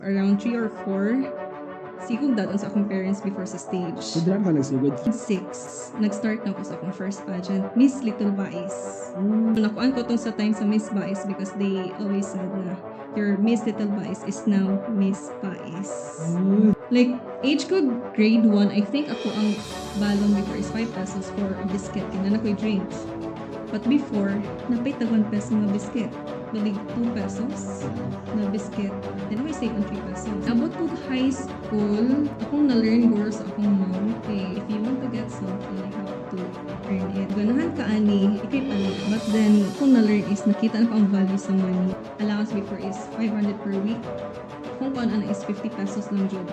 Around 3 or 4, sigong daton sa akong parents before sa stage. Sudra ka nagsugod. 6, nag-start na ako sa akong first pageant, Miss Little Bais. Mm. Nakuan ko tong sa time sa Miss Bais because they always said na your Miss Little Bais is now Miss Bais. Like, age ko grade 1, I think ako ang balon before is 5 pesos for a biscuit. Kinan ako'y drinks. But before, napay tag 1 peso na biscuit. Balig 2 pesos na biscuit. Then I save on 3 pesos. Abot ko high school, akong na-learn guro sa akong mom. Okay, if you want to get something, you have to earn it. Ganahan ka ani, ikay palit. But then, akong na-learn is nakita na ko ang value sa money. Allowance before is 500 per week. Kung ano is 50 pesos lang jud.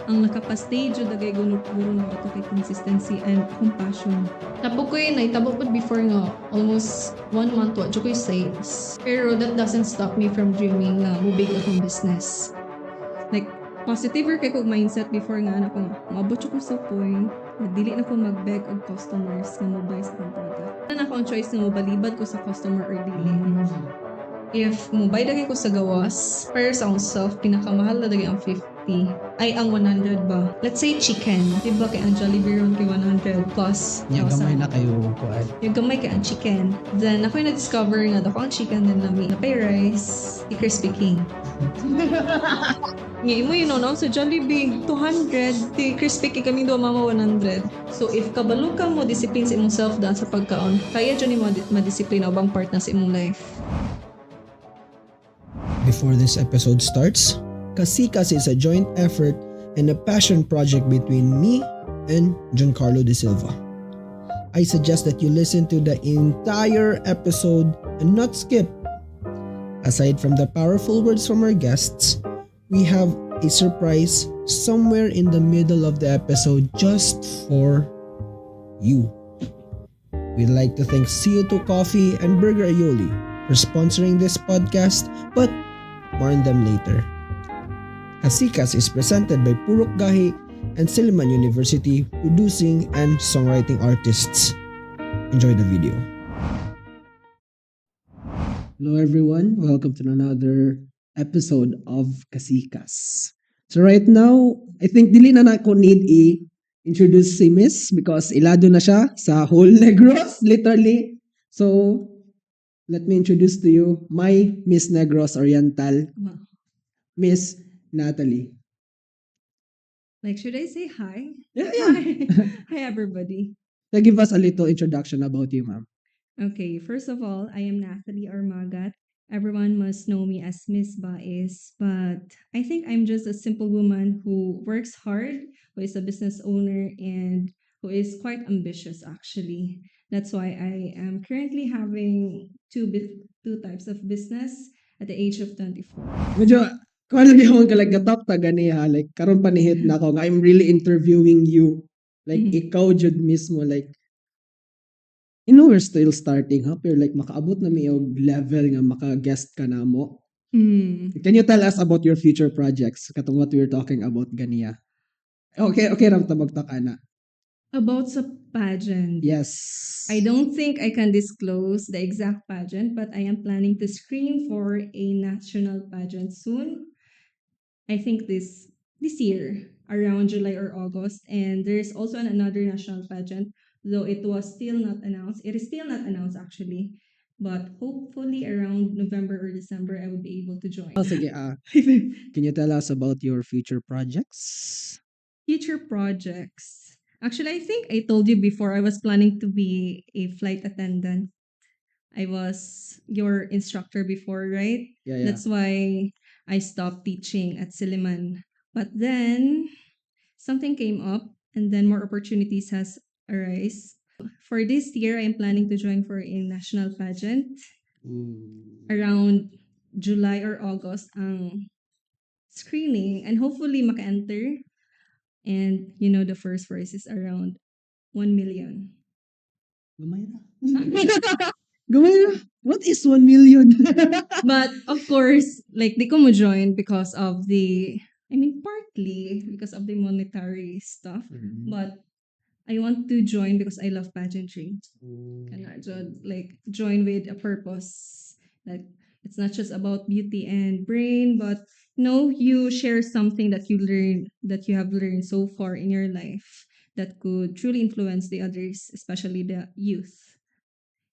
Ang nakapastage jud dagay guro na ato kay consistency and compassion. Tapos ko yun, naitabo ko before nga, almost 1 month wa ko'y sales. Pero that doesn't stop me from dreaming na mubig akong business. Like, positive kay kong mindset before nga na ko, maabot ko sa point na dili na ko mag-beg og customers nga mo buy sa akong product. Na ako ang choice na mobalibad ko sa customer or dili. If mobile dagay ko sa gawas, para sa akong self, pinakamahal na dagay ang 50. Ay, ang 100 ba? Let's say chicken. Diba kay ang Jollibee ron kay 100 plus. Yung gamay na kayo kuan. Yung gamay kay ang chicken. Then, ako yung na-discover nga, dako ang chicken din lami. Napay rice, i Crispy King. Ngayon mo yun, no? Sa Jollibee, 200. Di Crispy King kami doon, mama 100. So, if kabalo ka mo, discipline sa imong self daan sa pagkaon, kaya dyan mo madisiplin o bang part na sa imong life. Before this episode starts, Kasikas is a joint effort and a passion project between me and Giancarlo De Silva. I suggest that you listen to the entire episode and not skip. Aside from the powerful words from our guests, we have a surprise somewhere in the middle of the episode just for you. We'd like to thank CO2 Coffee and Burger Aioli for sponsoring this podcast, but more on them later. Kasikas is presented by Purok Gahi and Silliman University producing and songwriting artists. Enjoy the video. Hello everyone, welcome to another episode of Kasikas. So right now, I think dili na ako need i-introduce si Miss because ilado na siya sa whole Negros, literally. So, let me introduce to you my Miss Negros Oriental, Wow. Miss Natalie. Like, should I say hi? Yeah. Hi, everybody. So give us a little introduction about you, ma'am. Okay, first of all, I am Nathalie Armagat. Everyone must know me as Miss Bais, but I think I'm just a simple woman who works hard, who is a business owner, and who is quite ambitious, actually. That's why I am currently having two types of business at the age of 24. Medyo, kung lagi akong kalaggatap ta gani ha, like, karon panihit na ako, nga I'm really interviewing you. Like, ikaw jud mismo, like, you know, we're still starting, ha? Pero like, makaabot na may level nga maka-guest ka na mo. Can you tell us about your future projects? Katong what we were talking about ganiya. Okay, ram ta magtaka na. About sa pageant. Yes. I don't think I can disclose the exact pageant, but I am planning to screen for a national pageant soon. I think this year, around July or August. And there's also another national pageant, though it was still not announced. It is still not announced actually. But hopefully around November or December, I will be able to join. Oh, sige, can you tell us about your future projects? Future projects. Actually, I think I told you before I was planning to be a flight attendant. I was your instructor before, right? Yeah. That's why I stopped teaching at Silliman. But then something came up and then more opportunities has arisen. For this year, I am planning to join for a national pageant. Around July or August ang screening and hopefully maka-enter. And you know, the first prize is around 1 million. Gamay na. Gamay na. What is 1 million? But of course, like di ko mo join because of partly because of the monetary stuff. But I want to join because I love pageantry. Kana jud, like join with a purpose. Like it's not just about beauty and brain, but No, you share something that you have learned so far in your life that could truly influence the others, especially the youth.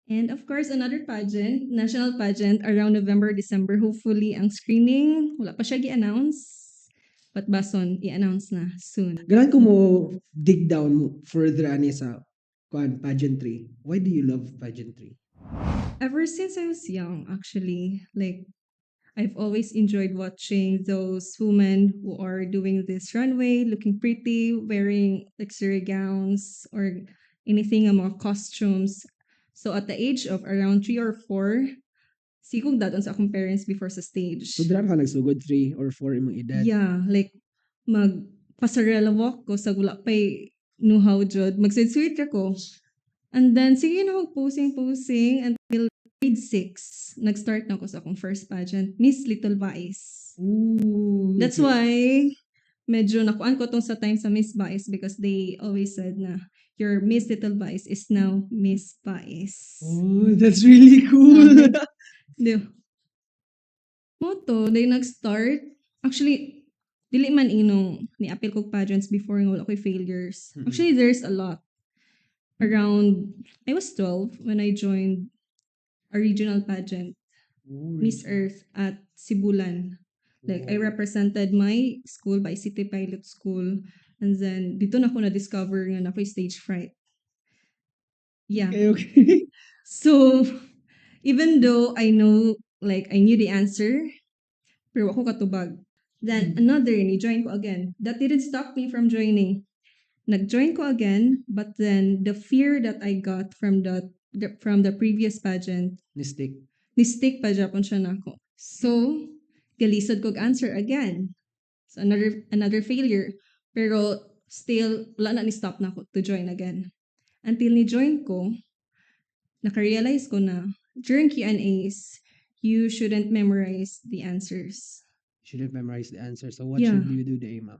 And of course, another pageant, national pageant around November, December. Hopefully, ang screening, wala pa siya i-announce. But bason, i-announce na soon. Ganun ko mo dig down further ani sa pageantry. Why do you love pageantry? Ever since I was young, actually, like I've always enjoyed watching those women who are doing this runway, looking pretty, wearing luxury gowns or anything mga costumes. So at the age of around 3 or 4, sigong dadon sa akong parents before sa stage. So dira ka nagsugod 3 or 4 imong edad. Yeah, like mag pasarela walk ko sa wala pay know-how jud. Mag-sweet ko. And then, sige na ako posing until grade 6. Nag-start na ako sa akong first pageant, Miss Little Vice. Ooh. That's why, medyo nakuan ko tong sa time sa Miss Vice because they always said na, your Miss Little Vice is now Miss Vice. Oh, that's really cool. Di Moto, they nag-start. Actually, dili man inong ni-appeal ko pageants before nga wala ko'y failures. Mm-mm. Actually, there's a lot. Around, I was 12 when I joined a regional pageant, Miss Earth at Sibulan. Like, I represented my school by City Pilot School. And then, dito na ako na-discover nga na ako'y stage fright. Yeah. Okay. So, even though I know, like, I knew the answer, pero ako katubag. Then, another, ni-join ko again. That didn't stop me from joining. Nag-join ko again, but then the fear that I got from from the previous pageant, Mistake. ni-stick pa Japon siya nako. So, galisod kog answer again. So, another failure. Pero, still, wala na ni-stop na ako to join again. Until ni-join ko, naka-realize ko na, during Q&As, you shouldn't memorize the answers. Shouldn't memorize the answer. So what Yeah. should you do, ma'am?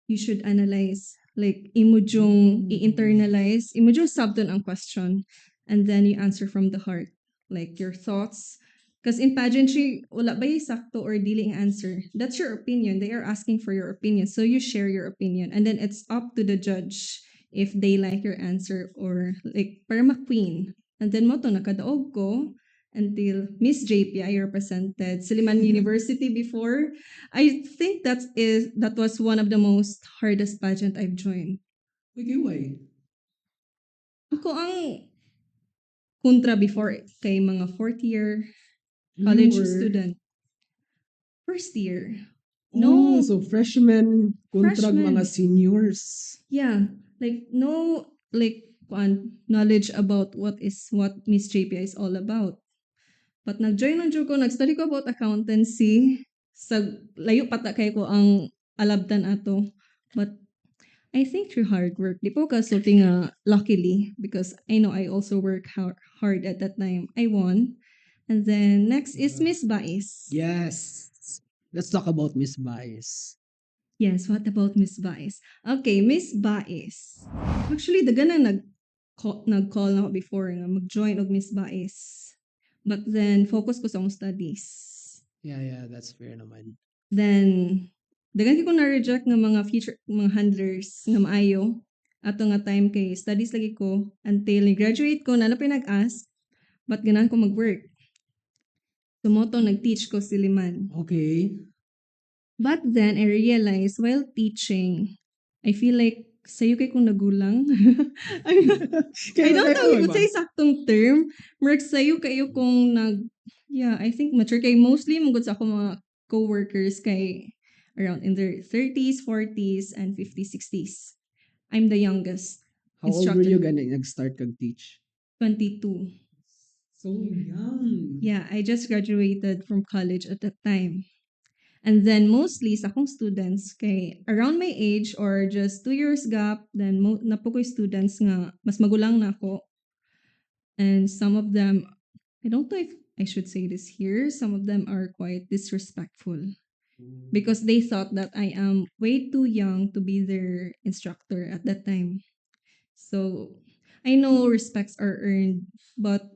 You should analyze. Like, imo jung i-internalize, imo jung sabton ang question, and then you answer from the heart. Like, your thoughts. Because in pageantry, wala ba yung sakto or dili ang answer? That's your opinion. They are asking for your opinion. So you share your opinion. And then it's up to the judge if they like your answer or like, para ma-queen. And then mo to, nakadaog ko until Miss JP, I represented Silliman University before. I think that was one of the most hardest pageant I've joined. Okay, why? Ako ang kontra before kay mga fourth year college student. First year. No. No. So freshman kontra Freshman. mga seniors. Yeah, like no knowledge about what Miss JP is all about. But nag-join lang jud ko, nag-study ko about accountancy. Sa layo pata kay ko ang alabdan ato. But I think through hard work, di po kasulti nga luckily because I know I also work hard at that time. I won. And then next is Miss Vice. Yes. Let's talk about Miss Vice. Yes, what about Miss Vice? Okay, Miss Vice. Actually, daga na nag-call na ako before nga mag-join og Miss Vice. But then, focus ko sa akong studies. Yeah, that's fair naman. Then, dagan ko na-reject ng mga handlers nga maayo. Ato nga time kay studies lagi ko until graduate ko na pinag-ask, but ganan ko mag-work. Sumoto, nag-teach ko si Liman. Okay. But then, I realized while teaching, I feel like sayo kay kong nagulang. I don't know if it's a saktong term. Mark sayo kayo kung I think mature kay mostly mong sa ako mga co-workers kay around in their 30s, 40s, and 50s, 60s. I'm the youngest. How old were you gonna nag-start kag-teach? 22. So young. Yeah, I just graduated from college at that time. And then mostly sa akong students kay around my age or just 2 years gap, then napo ko'y students nga mas magulang na ako. And some of them, I don't know if I should say this here, some of them are quite disrespectful because they thought that I am way too young to be their instructor at that time. So, I know respects are earned, but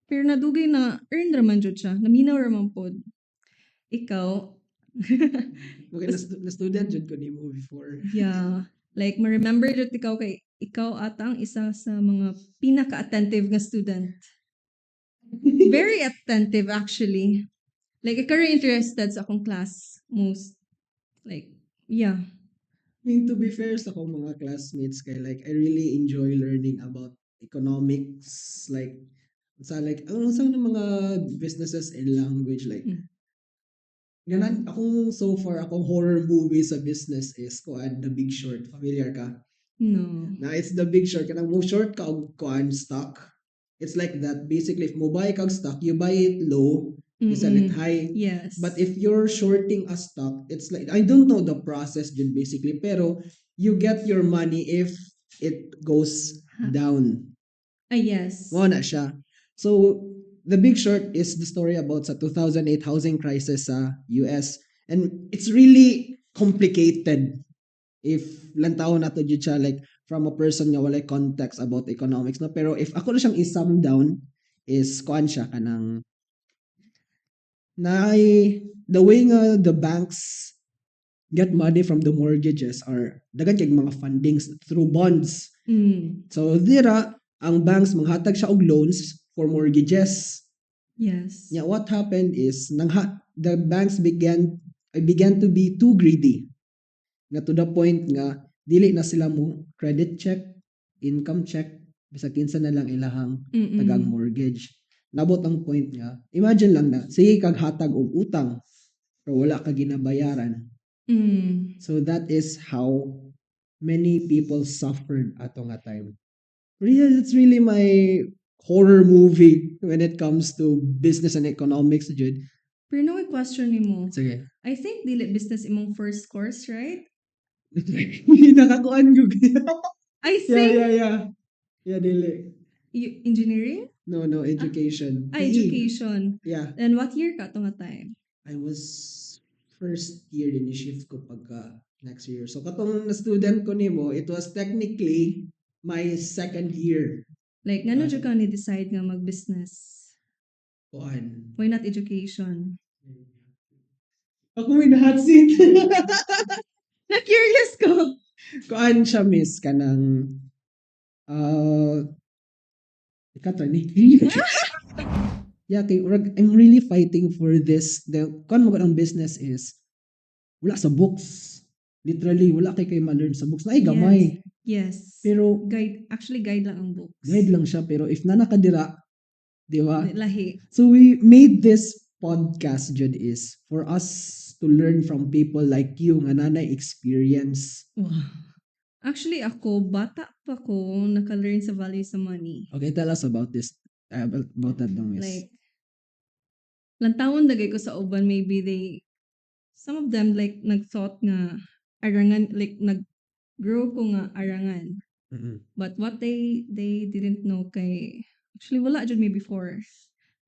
pero nadugay na earned raman jud siya, naminaw raman pod. Ikaw, Okay, na student jud ko nimo before. Yeah. Like, ma-remember jud ikaw kay ikaw ata ang isa sa mga pinaka-attentive nga student. Very attentive actually. Like, ikaw rin interested sa akong class most. Like, yeah. I mean, to be fair sa akong mga classmates kay like I really enjoy learning about economics like ano sa mga businesses and language like Mm. ganan akong so far akong horror movie sa business is kuan The Big Short. Familiar ka? No. Na it's The Big Short kanang mo short ka og kuan stock. It's like that. Basically, if mo buy kag stock, you buy it low, you sell it Mm-mm. high. Yes. But if you're shorting a stock, it's like I don't know the process din basically, pero you get your money if it goes down. Yes. Mo na siya. So, The Big Short is the story about sa 2008 housing crisis sa US. And it's really complicated if lantaw na to jud siya like from a person nga walay context about economics no, pero if ako na siyang i-sum down is kuan siya kanang na the way nga the banks get money from the mortgages or dagan kay mga fundings through bonds. So dira ang banks manghatag siya og loans for mortgages. Yes. Yeah, what happened is the banks began to be too greedy. Nga to the point nga dili na sila mo credit check, income check, bisag kinsa na lang ilahang Mm-mm. tagang mortgage. Nabot ang point nga, imagine lang na sige kag hatag og utang pero wala ka ginabayaran. So that is how many people suffered ato nga time. Really, it's really my horror movie when it comes to business and economics, Jude. Pero no question ni mo. Sige. I think dili business imong first course, right? Nakakuan yung I think Yeah, dili. engineering? No, education. PE. Education. Yeah. And what year ka to nga time? I was first year din shift ko pagka next year. So katong na student ko nimo, it was technically my second year. Like, ngano jud ka ni decide nga mag-business? Kuan. Why not education? Ako may hot seat. Na-curious ko. Kuan siya miss kanang ikata ni. Yeah, I'm really fighting for this. The kuan mo ang business is wala sa books. Literally wala kay ma-learn sa books. Naay gamay. Yes. Pero guide lang ang books. guide lang siya pero if nanakadira, di ba? Lahi. So we made this podcast jud is for us to learn from people like you nga nanay experience. Wow. Actually, ako, bata pa ko, naka-learn sa value sa money. Okay, tell us about this. About that dong, miss. Like, lantawon dagay ko sa uban, maybe some of them like nag-thought nga arangan, like nag-grow ko nga arangan. But what they didn't know kay, actually wala jud me before.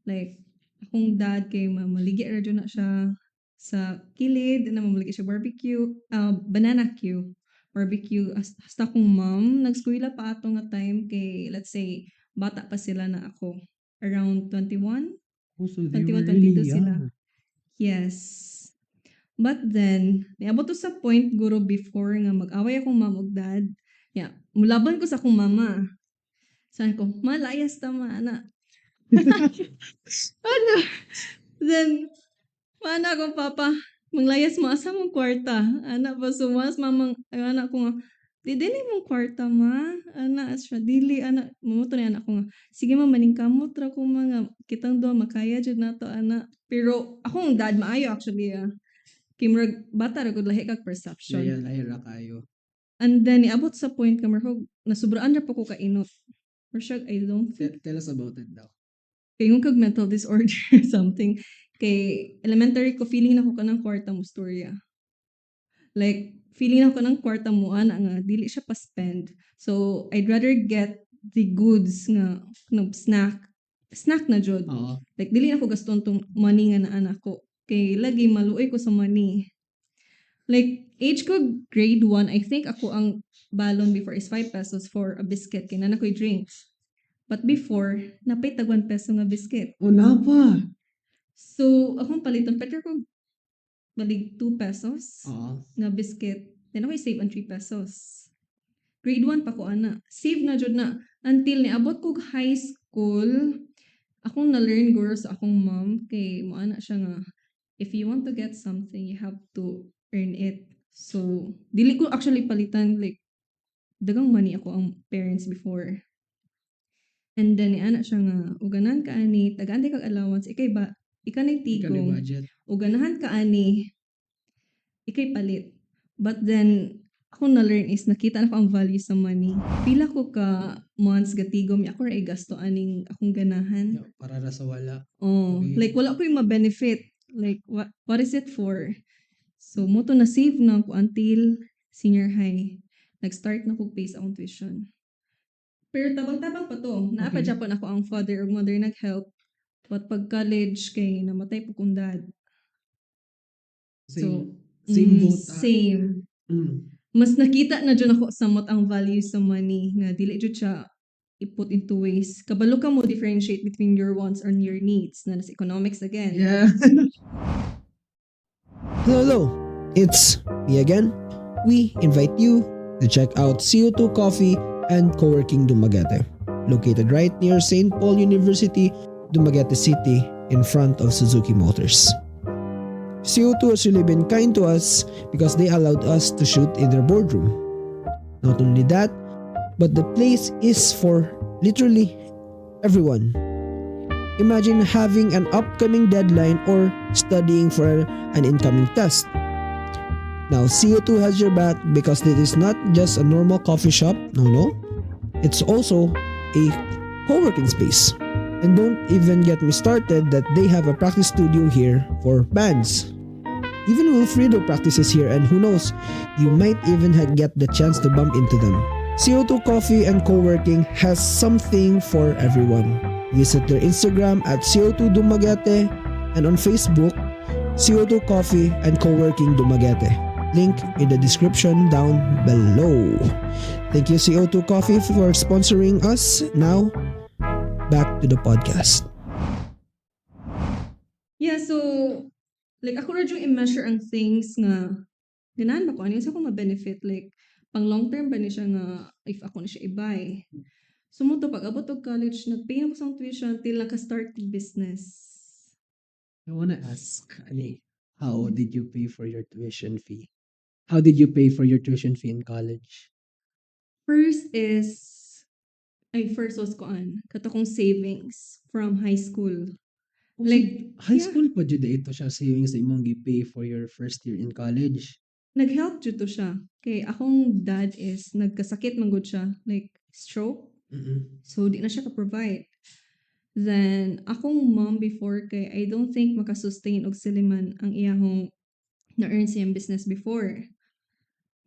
Like, akong dad kay maligi ra jud na siya sa kilid, na mamaligi siya barbecue, banana queue. Barbecue. Hasta akong mom, nag-eskwela pa ato nga time kay, let's say, bata pa sila na ako. Around 21? So 21, 22 sila. Yes. But then, niabot to sa point guro before nga mag-away akong mom ug dad. Yeah, mulaban ko sa akong mama. Sabi ko, malayas tama, ana. Ano? Then, mana akong papa, manglayas mo asa mong kwarta. Ana pa sumas, mamang, anak ko nga, di dili mong kwarta ma. Ana, siya, dili, ana, mamuto ni anak ko nga, sige ma, maning kamot ra ko mga, kitang doon, makaya dyan na to, ana. Pero, akong dad, maayo actually, Kimrag, bata ra gud lahi kag perception. Yeah, lahira kayo. And then, niabot sa point kamarhog, nasubraan ra pa ko kainot. Or siya, I don't think. Tell us about it daw. Kay yung kag mental disorder or something. Kay elementary ko, feeling na ko kanang kwarta mo storya. Like, feeling na ko kanang kwarta mo, ana nga, dili siya pa-spend. So, I'd rather get the goods nga, snack na jud. Like, dili na ko gaston tong money nga na anak ko. Kay lagi maluoy ko sa money. Like, age ko grade 1, I think ako ang balon before is 5 pesos for a biscuit. Kaya na ko'y drinks. But before, napay tag 1 peso nga biscuit. Oh, na pa. So, akong paliton, pero ko balig 2 pesos Oo. nga biscuit. Then ako save ang 3 pesos. Grade 1 pa ko ana. Save na jud na until niabot ko high school. Akong na-learn guro sa akong mom kay mo ana siya nga if you want to get something you have to earn it. So dili ko actually palitan like dagang money ako ang parents before. And then ni ana siya nga uganan ka ani tagaan kag allowance ikay ba ikanay tigong budget. uganahan ka ani ikay palit. But then ako na-learn is nakita na ko ang value sa money. Pila ko ka months gatigom ako ra igasto aning akong ganahan. Para ra sa wala. Oh, Okay. like wala ko yung ma-benefit. Like what is it for? So mo to na save na ko until senior high. Nag-start na ko pay sa akong tuition. Pero tabang-tabang pa to. Naapa Okay. Japan ako ang father ug mother nag-help. But pag college kay namatay po kong dad. So, same. Mas nakita na dyan ako samot ang value sa money nga dili jud siya i-put into ways. Kabalo ka mo differentiate between your wants and your needs. Na nas economics again. Yeah. Hello, it's me again. We invite you to check out CO2 Coffee and Co-working Dumaguete, located right near St. Paul University, Dumaguete City, in front of Suzuki Motors. CO2 has really been kind to us because they allowed us to shoot in their boardroom. Not only that, but the place is for literally everyone. Imagine having an upcoming deadline or studying for an incoming test. Now, CO2 has your back because it is not just a normal coffee shop. No. It's also a co-working space. And don't even get me started that they have a practice studio here for bands. Even Wilfredo practices here, and who knows, you might even get the chance to bump into them. CO2 Coffee and Co-working has something for everyone. Visit their Instagram at CO2 Dumaguete and on Facebook, CO2 Coffee and Co-working Dumaguete. Link in the description down below. Thank you CO2 Coffee for sponsoring us. Now, back to the podcast. Yeah, so like ako ra jud i-measure ang things nga ganahan ba ko ano sa ko ma-benefit like pang long term ba ni siya nga if ako na siya i-buy. So mo to pag abot og college nagpay na ko sa tuition till naka-start yung business. I wanna ask, Ali, how did you pay for your tuition fee? How did you pay for your tuition fee in college? First was koan kato kong savings from high school. Like, high yeah. school pa jud ito siya savings sa imong gi-pay for your first year in college. Nag-help jud to siya. Kay akong dad is nagkasakit man gud siya, like stroke. So di na siya ka-provide. Then akong mom before kay I don't think makasustain og siliman ang iyahong na-earn siyang business before.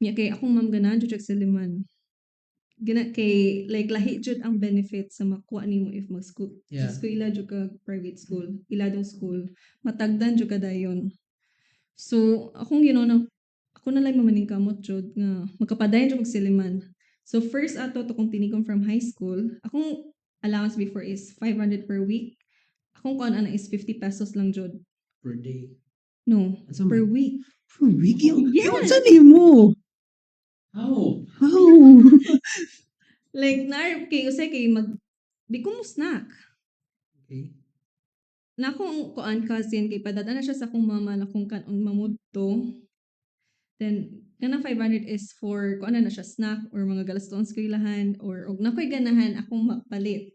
Nya kay akong mom ganahan jud siya siliman. Gina kay like lahi jud ang benefit sa makuha nimo if mag-school. Yeah. Sa eskwela jud ka private school, iladong school, matagdan jud ka dayon. So akong ako na lang mamaning kamot jud nga magkapadayon jud og siliman. So first ato to kung tinigom from high school, akong allowance before is 500 per week. Akong kuan ana is 50 pesos lang jud. Per day. No, Asa per man? week. Per week? Yes. Yung saan mo? How? Like na kay usay kay di ko mo snack. Okay. Na akong kuan cousin kay padadaan na siya sa akong mama na kung kan mamudto. Then kanang 500 is for kuan na siya snack or mga galaston sa kailahan or og nakoy ganahan akong mapalit.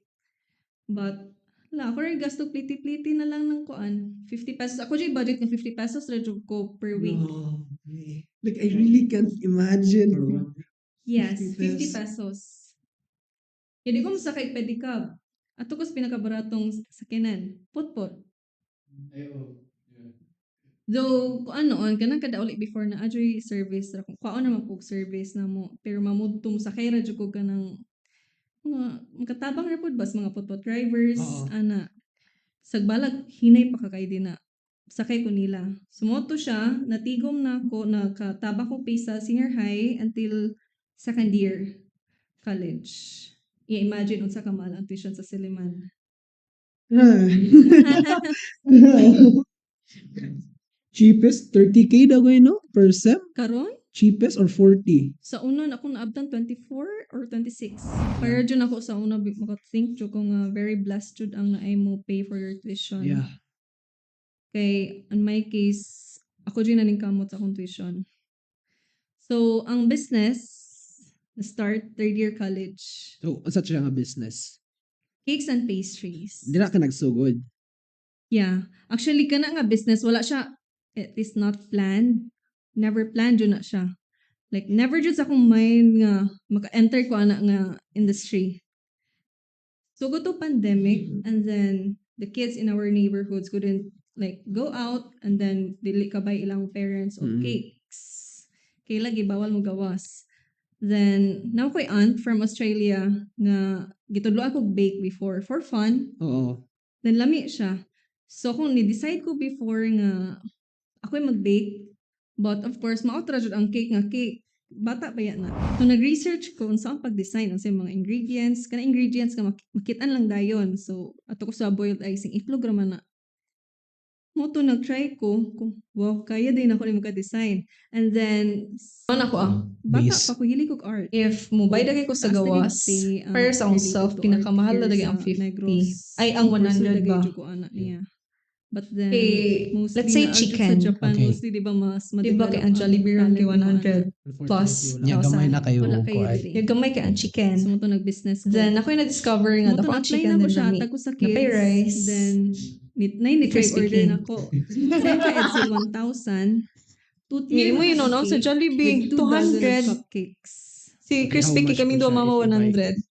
But la ako rin gasto pliti-pliti na lang ng kuan 50 pesos. Ako jay budget ng 50 pesos ra jud ko per week. No. Like I really can't imagine. Yes, 50 50 pesos. Hindi ko masakay pedicab. Ato ko sa pinakabaratong sakyanan. Putput. Though, kung noon, kanang kada ulit before na adjoy service, kuan naman po service na mo, pero mamudto mo sakay ra jud ko kanang mga makatabang ra pud bas mga putput drivers, Oo. ana. Sagbalag hinay pa kakay din na sakay ko nila. Sumoto siya, natigom na ko, nakatabang ko pay sa senior high until second year college. I-imagine unsa ka mahal ang tuition sa Siliman. Cheapest 30K daw no per sem? Karon Cheapest or 40? sa una na akong naabtan 24 or 26. Pero dyan ako sa una maka-think jud ko nga very blessed jud ang naay mo pay for your tuition. Yeah. Kay in my case, ako dyan naning kamot sa akong tuition. So, ang business, na-start third year college. So, asa siya nga business? Cakes and pastries. Di na ka nagsugod. Yeah. Actually, kana nga business, wala siya, it is not planned. Never planned yun na siya. Like, never jud sa akong mind nga maka-enter ko ana nga industry. So, go to pandemic, and then the kids in our neighborhoods couldn't like go out, and then dili kabay ilang parents of Mm. cakes. Kay lagi bawal mo gawas. Then, now ko'y aunt from Australia nga gitudloan ko bake before for fun. Oo. Then, lami siya. So, kung ni-decide ko before nga ako'y mag-bake, but of course, maotra jud ang cake nga cake. Bata pa yan na. So, nag-research ko kung saan pag-design, ang mga ingredients. Kana ingredients nga makitaan lang dayon. So, ato ko sa boiled icing, itlog raman na. Mo to nag-try ko, kung wow, kaya din ako ni maka-design. And then, bata Base. pa ko, hili ko art. If mobile dagay ko sa gawas, para sa akong self, pinakamahal na dagay ang 50. Ay, ang 100 ba? Ko ana niya. But then, Okay, mostly let's say na adjust chicken. Sa Japan, Okay. mostly di ba mas Di ba kay ang madevelop Jollibee ron kay talent mo, 100 ana. plus? Unfortunately, Nya gamay na kayo Wala ko kayo ay. dili. Yung gamay kay ang chicken. So, mo to nag-business ko. Then, ako yung na-discover nga, Mo to ako ang na-apply chicken na ko din siya, lami. tag ko sa Napay kids. rice. Then, ni-try Crispy order King. na ko. Then, kaya EDSA 1,000. Hindi mo yun, no? Sa Jollibee, 200. cupcakes. Si How Crispy much Cake kami po do siya mama if you buy? 100.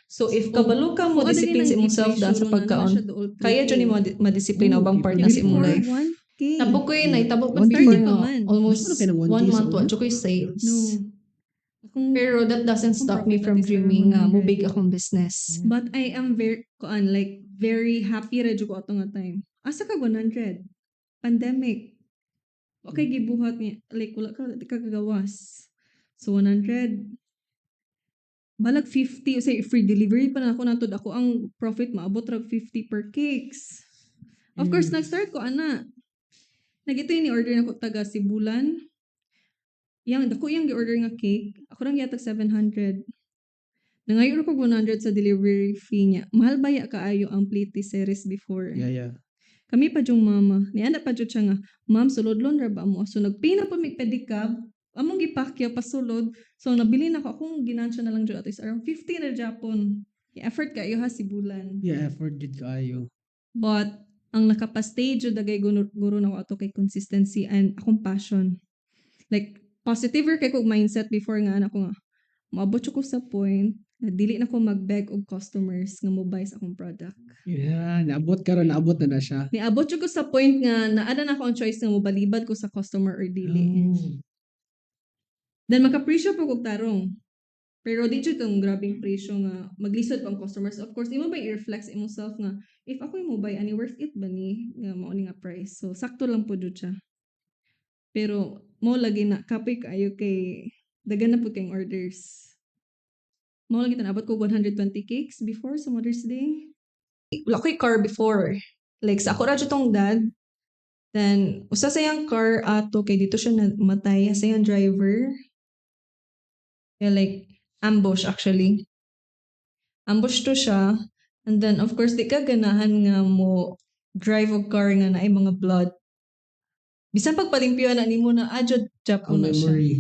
So, if kabalo ka mo, discipline sa imong self dahil sa pagkaon, kaya dyan yung madisiplina Oh, ubang part na sa imong life. 1K. Tabok ko yun, tabok ko One before day pa nga, man. almost Mas malaki ng 1K 1 sa month, una? wa ko yung sales. No. Akong, Pero that doesn't Akong stop me profit from at least dreaming around mo 100. big akong business. but I am very happy ra jud ko ato nga time. Asa ka 100? Pandemic. Okay, gibuhat niya. Like, wala ka, di ka kagawas. So, 100. Balag 50. O say, free delivery pa na ako natod. Ako ang profit, maabot ra 50 per cakes. Of course, nag-start ko, ana. Nagito yung ni-order na ko taga Sibulan. Dako yung gi-order nga cake. Ako lang yatag 700. Nangayon ko 100 sa delivery fee niya. Mahal ba ya kaayo ang plate series before? Yeah. Kami pa yung mama. Nianda pa dyan siya nga, ma'am, sulod-lon ra ba mo? So, nagpay na pa may pedicab. Among gipakya pa sulod. So, nabili na ko. Akong ginansya na lang dyan. At least around 50 na Japon. I-effort kayo ha, Sibulan. Yeah, effort did kaayo. But, ang nakapastay dyan, dagay guro na ko ato kay consistency and akong passion. Like, positive kay kong mindset before nga, anak ko nga, maabot ko sa point na dili na ko mag-beg og customers nga mo buy sa akong product. Yeah, naabot ka ron, naabot na siya. Niabot ko sa point nga naada na ako ang choice nga mobalibad ko sa customer or dili. Oh. Then makapresyo po kog tarong. Pero di jud tong grabing presyo nga maglisod pang customers. Of course, imo ba i-reflex imo self nga if ako mo buy ani worth it ba ni nga mao ni nga price. So sakto lang po jud siya. Pero mo lagi na kapoy kayo kay dagan na po kayong orders. Mo lagi tanabot ko 120 cakes before sa Mother's Day. Wala ko yung car before. Like, sa ako ra dyan tong dad. Then, usa sa yung car ato, kay dito siya namatay sa yung driver. Yeah, like, ambush actually. Ambush to siya. And then, of course, di ka ganahan nga mo drive og car nga na ay mga blood. Bisan pagpalimpyo na nimo na adjud Japon Ang na siya. memory.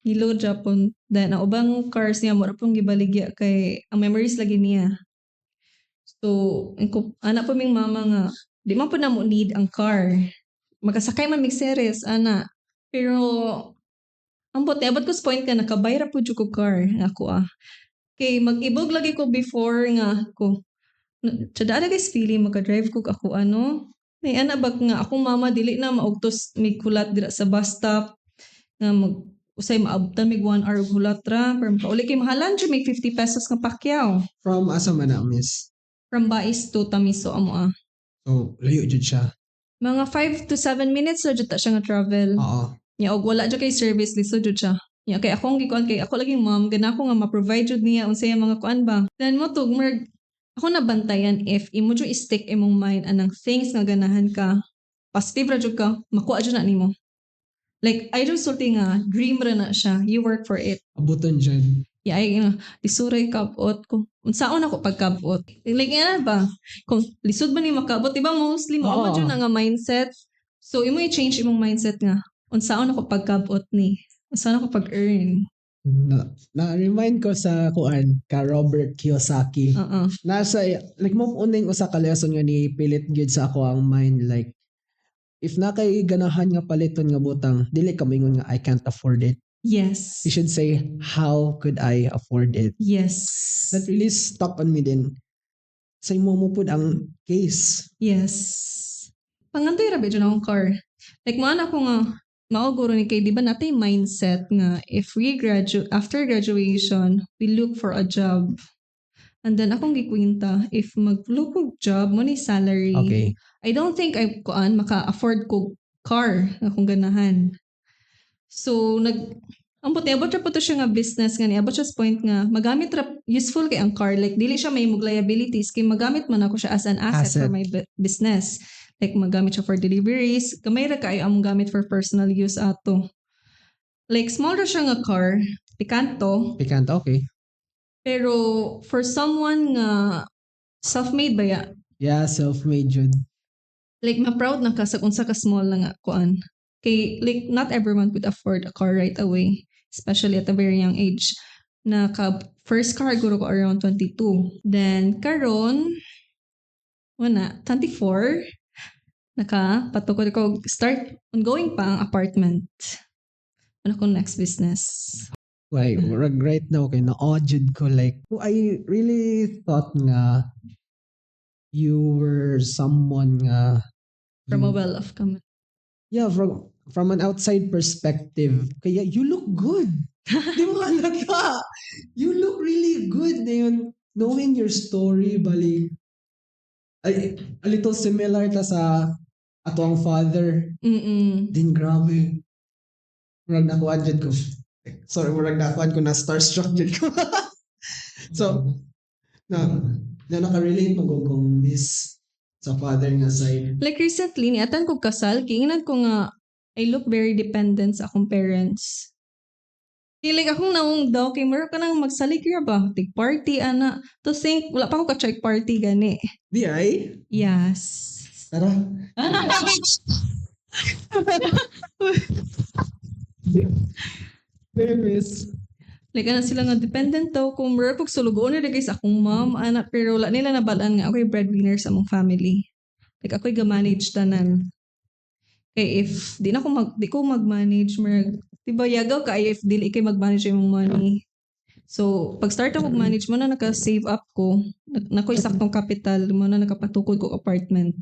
Hilo Japon. Then, ang ubang cars niya, mura pong gibaligya kay ang memories lagi niya. So, anak po ming mama nga, di man po na mo need ang car. Makasakay man mig series, ana. Pero, ambot ko sa point ka, nakabayra po dyan ko car. Ako Kay, mag-ibog lagi ko before nga ko. Tsada guys feeling, makadrive ko ako May bag nga, akong mama, dili na maugtos may kulat dira sa bus stop. Nga usay maabtan mig 1 hour hulat ra. Pero makauli kay mahalan dyan, may 50 pesos nga pakyaw. From asa man na, miss? From Bais to Tamiso, So, layo jud siya. Mga 5 to 7 minutes na jud ta siya nga travel. Oo. Nya og wala jud kay service liso jud siya. Nya kay akong gikuan kay ako laging mom gana ko nga ma-provide jud niya unsay mga kuan ba. Then mo tug ako nabantayan if imo jud i-stick imong mind anang things nga ganahan ka positive ra jud ka, makuha jud na nimo. Like, I just sulti nga, dream ra na siya. You work for it. Abuton dyan. Yeah, ay, lisuray kabot ko. Unsaon ako pagkabot? Like, yan ba? Kung lisod ba ni makabot, diba mostly mo, Oo. dyan nga mindset. So, imo i-change imong mindset nga. Unsaon ako pagkabot ni? Unsaon ako pag-earn? Na-remind ko sa kuan ka Robert Kiyosaki. Nasa like mo uning usa ka lesson nga ni pilit gyud sa ako ang mind like if na kay ganahan nga paliton nga butang dili ka moingon nga I can't afford it. Yes. You should say how could I afford it. Yes. That really stuck on me din. Sa imo mo pud ang case. Yes. Pangantoy ra ba dyan akong car? Like, maana ko nga, mauguro ni kay, di ba natin yung mindset nga, if we after graduation, we look for a job. And then, akong gikwinta, if mag-look ko job, mo ni salary, Okay. I don't think maka-afford ko car na kung ganahan. So, ang puti, abot ra po to siya nga business nga ni, abot siya sa point nga, magamit ra, useful kay ang car, like, dili siya may liabilities, kay magamit man ako siya as an asset. For my business. Like, magamit siya for deliveries, kamay ra kayo ang gamit for personal use ato. Like, small ra siya nga car, pikanto, Okay. pero for someone nga self-made ba ya? Yeah, self-made jud. Like, ma-proud na ka sa unsa ka small na nga kuan. Kay, like, not everyone could afford a car right away, especially at a very young age. First car, guro ko around 22. Then, karon, 24, patukod ko, start, ongoing pa ang apartment. Ano kong next business? Why, right now, okay, na-audit ko, like, I really thought nga, you were someone nga, From a well-off community. yeah, from an outside perspective, kaya you look good. Di mo ka? You look really good na yun. Knowing your story, bali, a little similar ta sa ato ang father. Din grabe. Murag nakuha dyan ko. Sorry, murag nakuha ko na starstruck dyan ko. So, naka-relate mo kung miss sa father nga side. Like recently, niatan ko kasal, kinginan ko nga, I look very dependent sa akong parents. Like akong naong daw, kay mura ka nang magsalig kaya ba? Take party, ana. To think, wala pa ako ka-check party gani. Di ay? Yes. Tara. Babies. Like, sila nga dependent daw. Kung mura kong sulugoon na guys, akong mom, anak, pero wala nila nabalaan nga ako'y breadwinner sa mong family. Like, ako'y ga-manage tanan. Kaya if di ko mag-manage, diba, yagaw ka if dili kay mag-manage yung money. So, pag start ako mag-manage, mo na naka-save up ko, nako'y saktong capital, mo na nakapatukod ko apartment.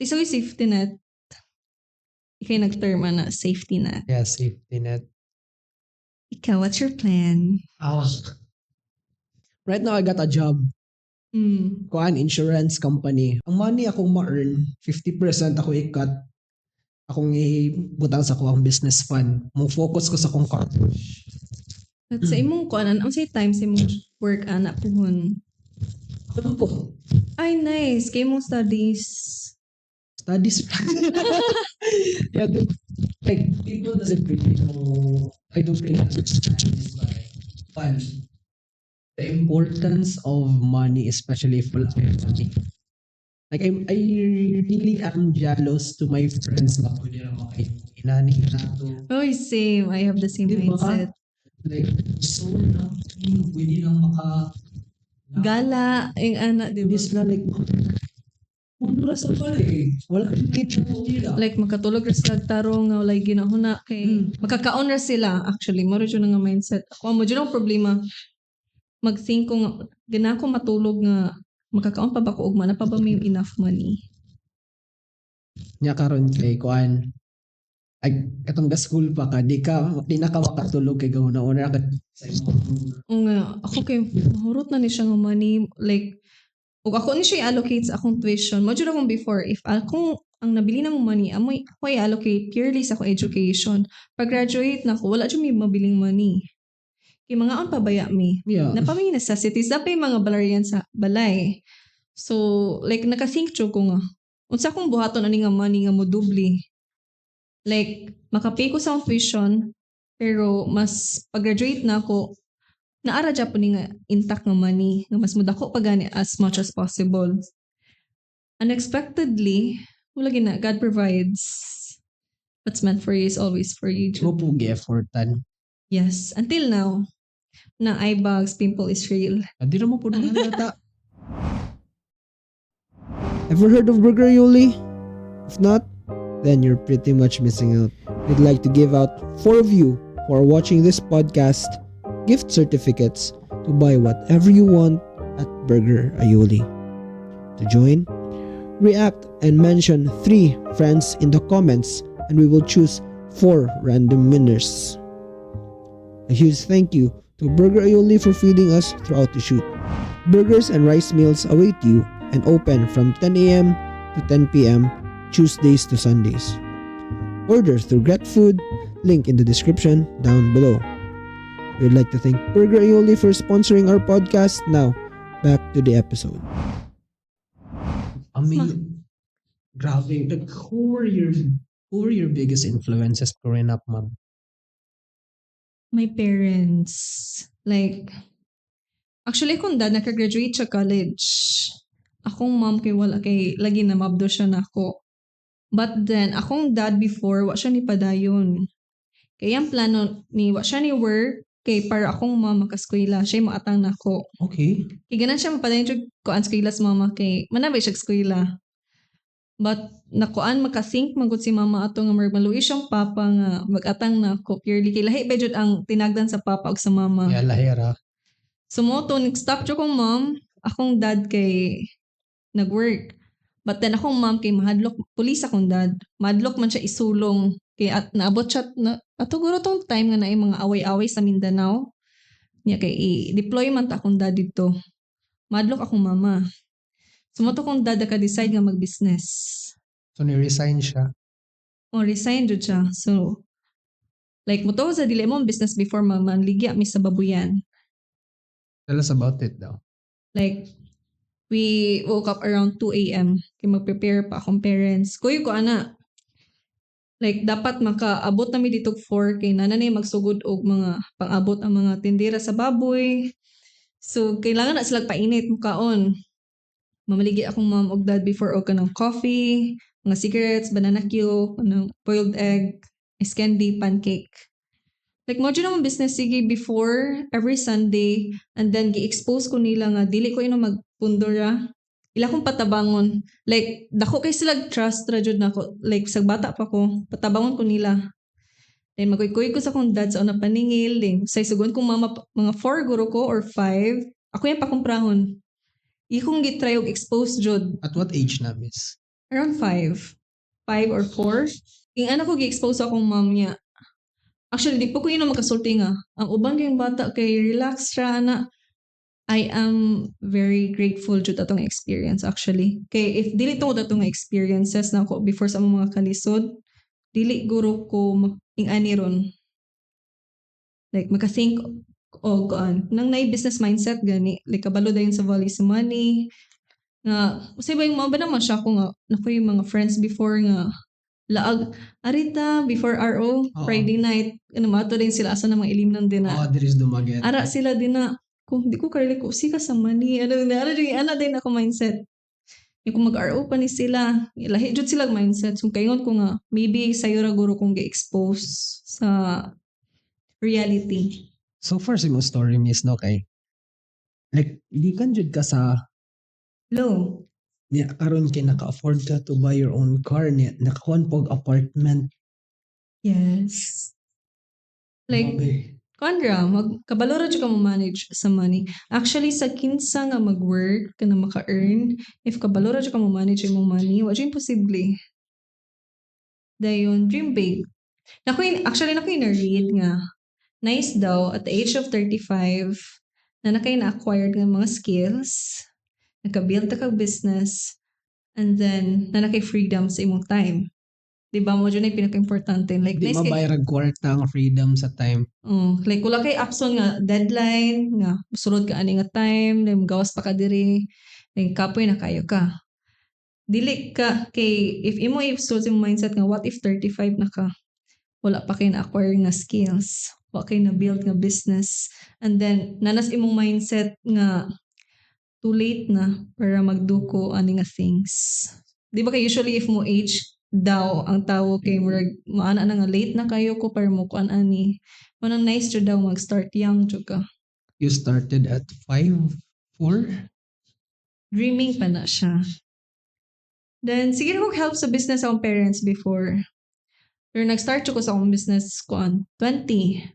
Isa yung safety net. Ikay nag-term na safety net. Yeah, safety net. Ikaw, what's your plan? Right now, I got a job. Kuan insurance company. Ang money akong ma-earn, 50% ako i-cut. Akong ibutang sa kuang business fund. Mong focus ko sa kong car. At sa imong kuanan, ang say time sa imong work, anak puhon. Ano po? Ay, nice. Kay mong studies. Studies. Yeah, like, people doesn't really know, I don't really understand this, but the importance of money, especially if wala kayong money. Like, I really am jealous to my friends na pwede na inani nato. Oh, same. I have the same Diba? mindset. Like, so lucky, pwede lang Gala, yung anak, di ba? This na like, wala sa pala eh. Wala kang teacher nila. Like, makatulog ra sila tarong nga walay ginahuna kay makakaon ra sila. Actually, mo rin yun nga mindset. Ako, mo dyan ang problema. Mag-think ko nga, gana ko matulog nga, makakaon pa ba ko ugma na pa ba may enough money? Nya karon kay kuan. Ay katong school pa ka, di na ka makatulog kay gahuna-una ka sa O nga, ako kay mahurot na ni siya nga money. Like, ug ako ni siya i-allocate sa akong tuition. Mo dyan akong before, if akong ang nabili na mong money, ako i-allocate purely sa akong education. Pag graduate na ako, wala dyan may mabiling money. Kay mga on pabaya mi. Yeah. Napamay necessities. Dapat yung mga balarian sa balay. So, like, nakathink ko nga, unsa akong buhaton ani nga money nga mo dubli. Like, makapay ko sa akong tuition, pero mas pag-graduate na ako, naara dyan po ni nga intact nga money, nga mas mudako pa gani as much as possible. Unexpectedly, wala gina, God provides. What's meant for you is always for you. Mo po gi-effortan. Yes, until now, na eye bags, pimple is real. Di na mo po nata. Ever heard of Burger Aioli? If not, then you're pretty much missing out. We'd like to give out 4 of you who are watching this podcast gift certificates to buy whatever you want at Burger Aioli. To join, react and mention 3 friends in the comments and we will choose 4 random winners. A huge thank you to Burger Aioli for feeding us throughout the shoot. Burgers and rice meals await you and open from 10 a.m. to 10 p.m. Tuesdays to Sundays. Order through GetFood, link in the description down below. We'd like to thank Burger Aioli for sponsoring our podcast. Now, back to the episode. Grabe. Like, who were your biggest influences growing up, ma'am? My parents, like, actually akong dad nakagraduate sa college. Akong mom kay wala kay lagi na mabdo siya na ako. But then, akong dad before, wa siya ni padayon. Kaya ang plano ni, wa siya ni work, kay para akong mama kaskwela, siya maatang na ako. Okay. Kaya ganan siya mapadayon siya kuan skwela sa mama, kay manabay siya skwela. But, nakuan makasink magud si mama ato nga maluwi siyang papa nga mag-atang na ako. Purely kay lahi ba jud ang tinagdan sa papa ug sa mama. Yeah, lahira. So mo to, nag-stop siya kong mom, akong dad kay nag-work. But then akong mom kay mahadlok, pulis akong dad. Mahadlok man siya isulong. Kay at naabot siya, ato guro tong time nga na mga away-away sa Mindanao. Niya kay i-deploy man ta akong dad dito. Mahadlok akong mama. So mo to kong dad ka-decide nga mag-business. So, ni-resign siya. O resign jud siya. So, like mo to sa dili mo business before mama, ligya mi sa babuyan. Tell us about it daw. Like, we woke up around 2 a.m. Kaya mag-prepare pa akong parents. Kuya ko, ana. Like, dapat makaabot namin dito 4 kay nanay magsugod og mga pang-abot ang mga tindera sa baboy. So, kailangan na silang painit mukaon. Mamaligi akong mom og dad before og kanang coffee, mga cigarettes, banana Q, kanang boiled egg, ice candy, pancake. Like, mo dyan naman business sige before, every Sunday, and then gi-expose ko nila nga, dili ko ino magpundura. Ila kong patabangon. Like, dako kay sila trust ra jud nako. Like, sa bata pa ko, patabangon ko nila. Then, magkuy-kuy ko sa akong dad sa una paningil. Then, sa isugon kong mama, mga 4 guro ko or 5, ako yung pakumprahon. Ikong gitry og expose jud. At what age na, miss? Around 5. 5 or 4. Yung anak ko gi-expose akong mom niya. Actually, di po ko yun makasulti nga. Ang ubang kayong bata kay relax ra na. I am very grateful jud atong experience actually. Kay if dili to atong experiences na ako before sa mga kalisod, dili guro ko ing-ani ron. Like maka-think o kuan nang nay business mindset gani like kabalo dayon sa value sa money nga kasi ba yung mga ba naman siya ko nga naku yung mga friends before nga laag arita before RO Friday night ano mato din sila asa na mga ilimnon din na there is dumaget. ara sila din na kung di ko karili ko sika sa money ano din ako mindset yung kung mag-RO pa ni sila lahi jud sila mindset so kayon ko nga maybe sayo ra guro kong gi-expose sa reality. So far sa mga story, miss, no, kay like, di kan jud ka sa Low. niya karon kay naka-afford ka to buy your own car niya nakakuan pog apartment. Yes. Like, Okay. Kandra, kabalo ra jud ka mo manage sa money. Actually, sa kinsa nga mag-work ka na maka-earn, if kabalo ra jud ka mo manage imong money, wa jud imposible. Dayon, dream big. Actually, na-read nga, nice daw, at the age of 35, na na-acquired ng mga skills, naka-build ka business, and then, na freedom sa imong time. Diba mo dyan ay pinaka-importante. Like, Di nice mabayarag kwarta ang freedom sa time. like, wala kay apson nga deadline, nga sulod ka ani nga time, then gawas pa ka diri, then kapoy na kayo ka. dili ka kay if imo i-sulti mo mindset nga what if 35 na ka, wala pa kay na-acquire nga skills, wala kay na-build nga business, and then nanas imong mindset nga too late na para magduko ani nga things. Di ba kay usually if mo age daw ang tawo kay murag maana na nga late na kayo ko para mo kuan ani. Manang nice jud daw mag-start young jud ka. You started at 5, 4? Dreaming pa na siya. Then sige ko help sa business akong parents before. Pero nag-start ko sa akong business kuan 20.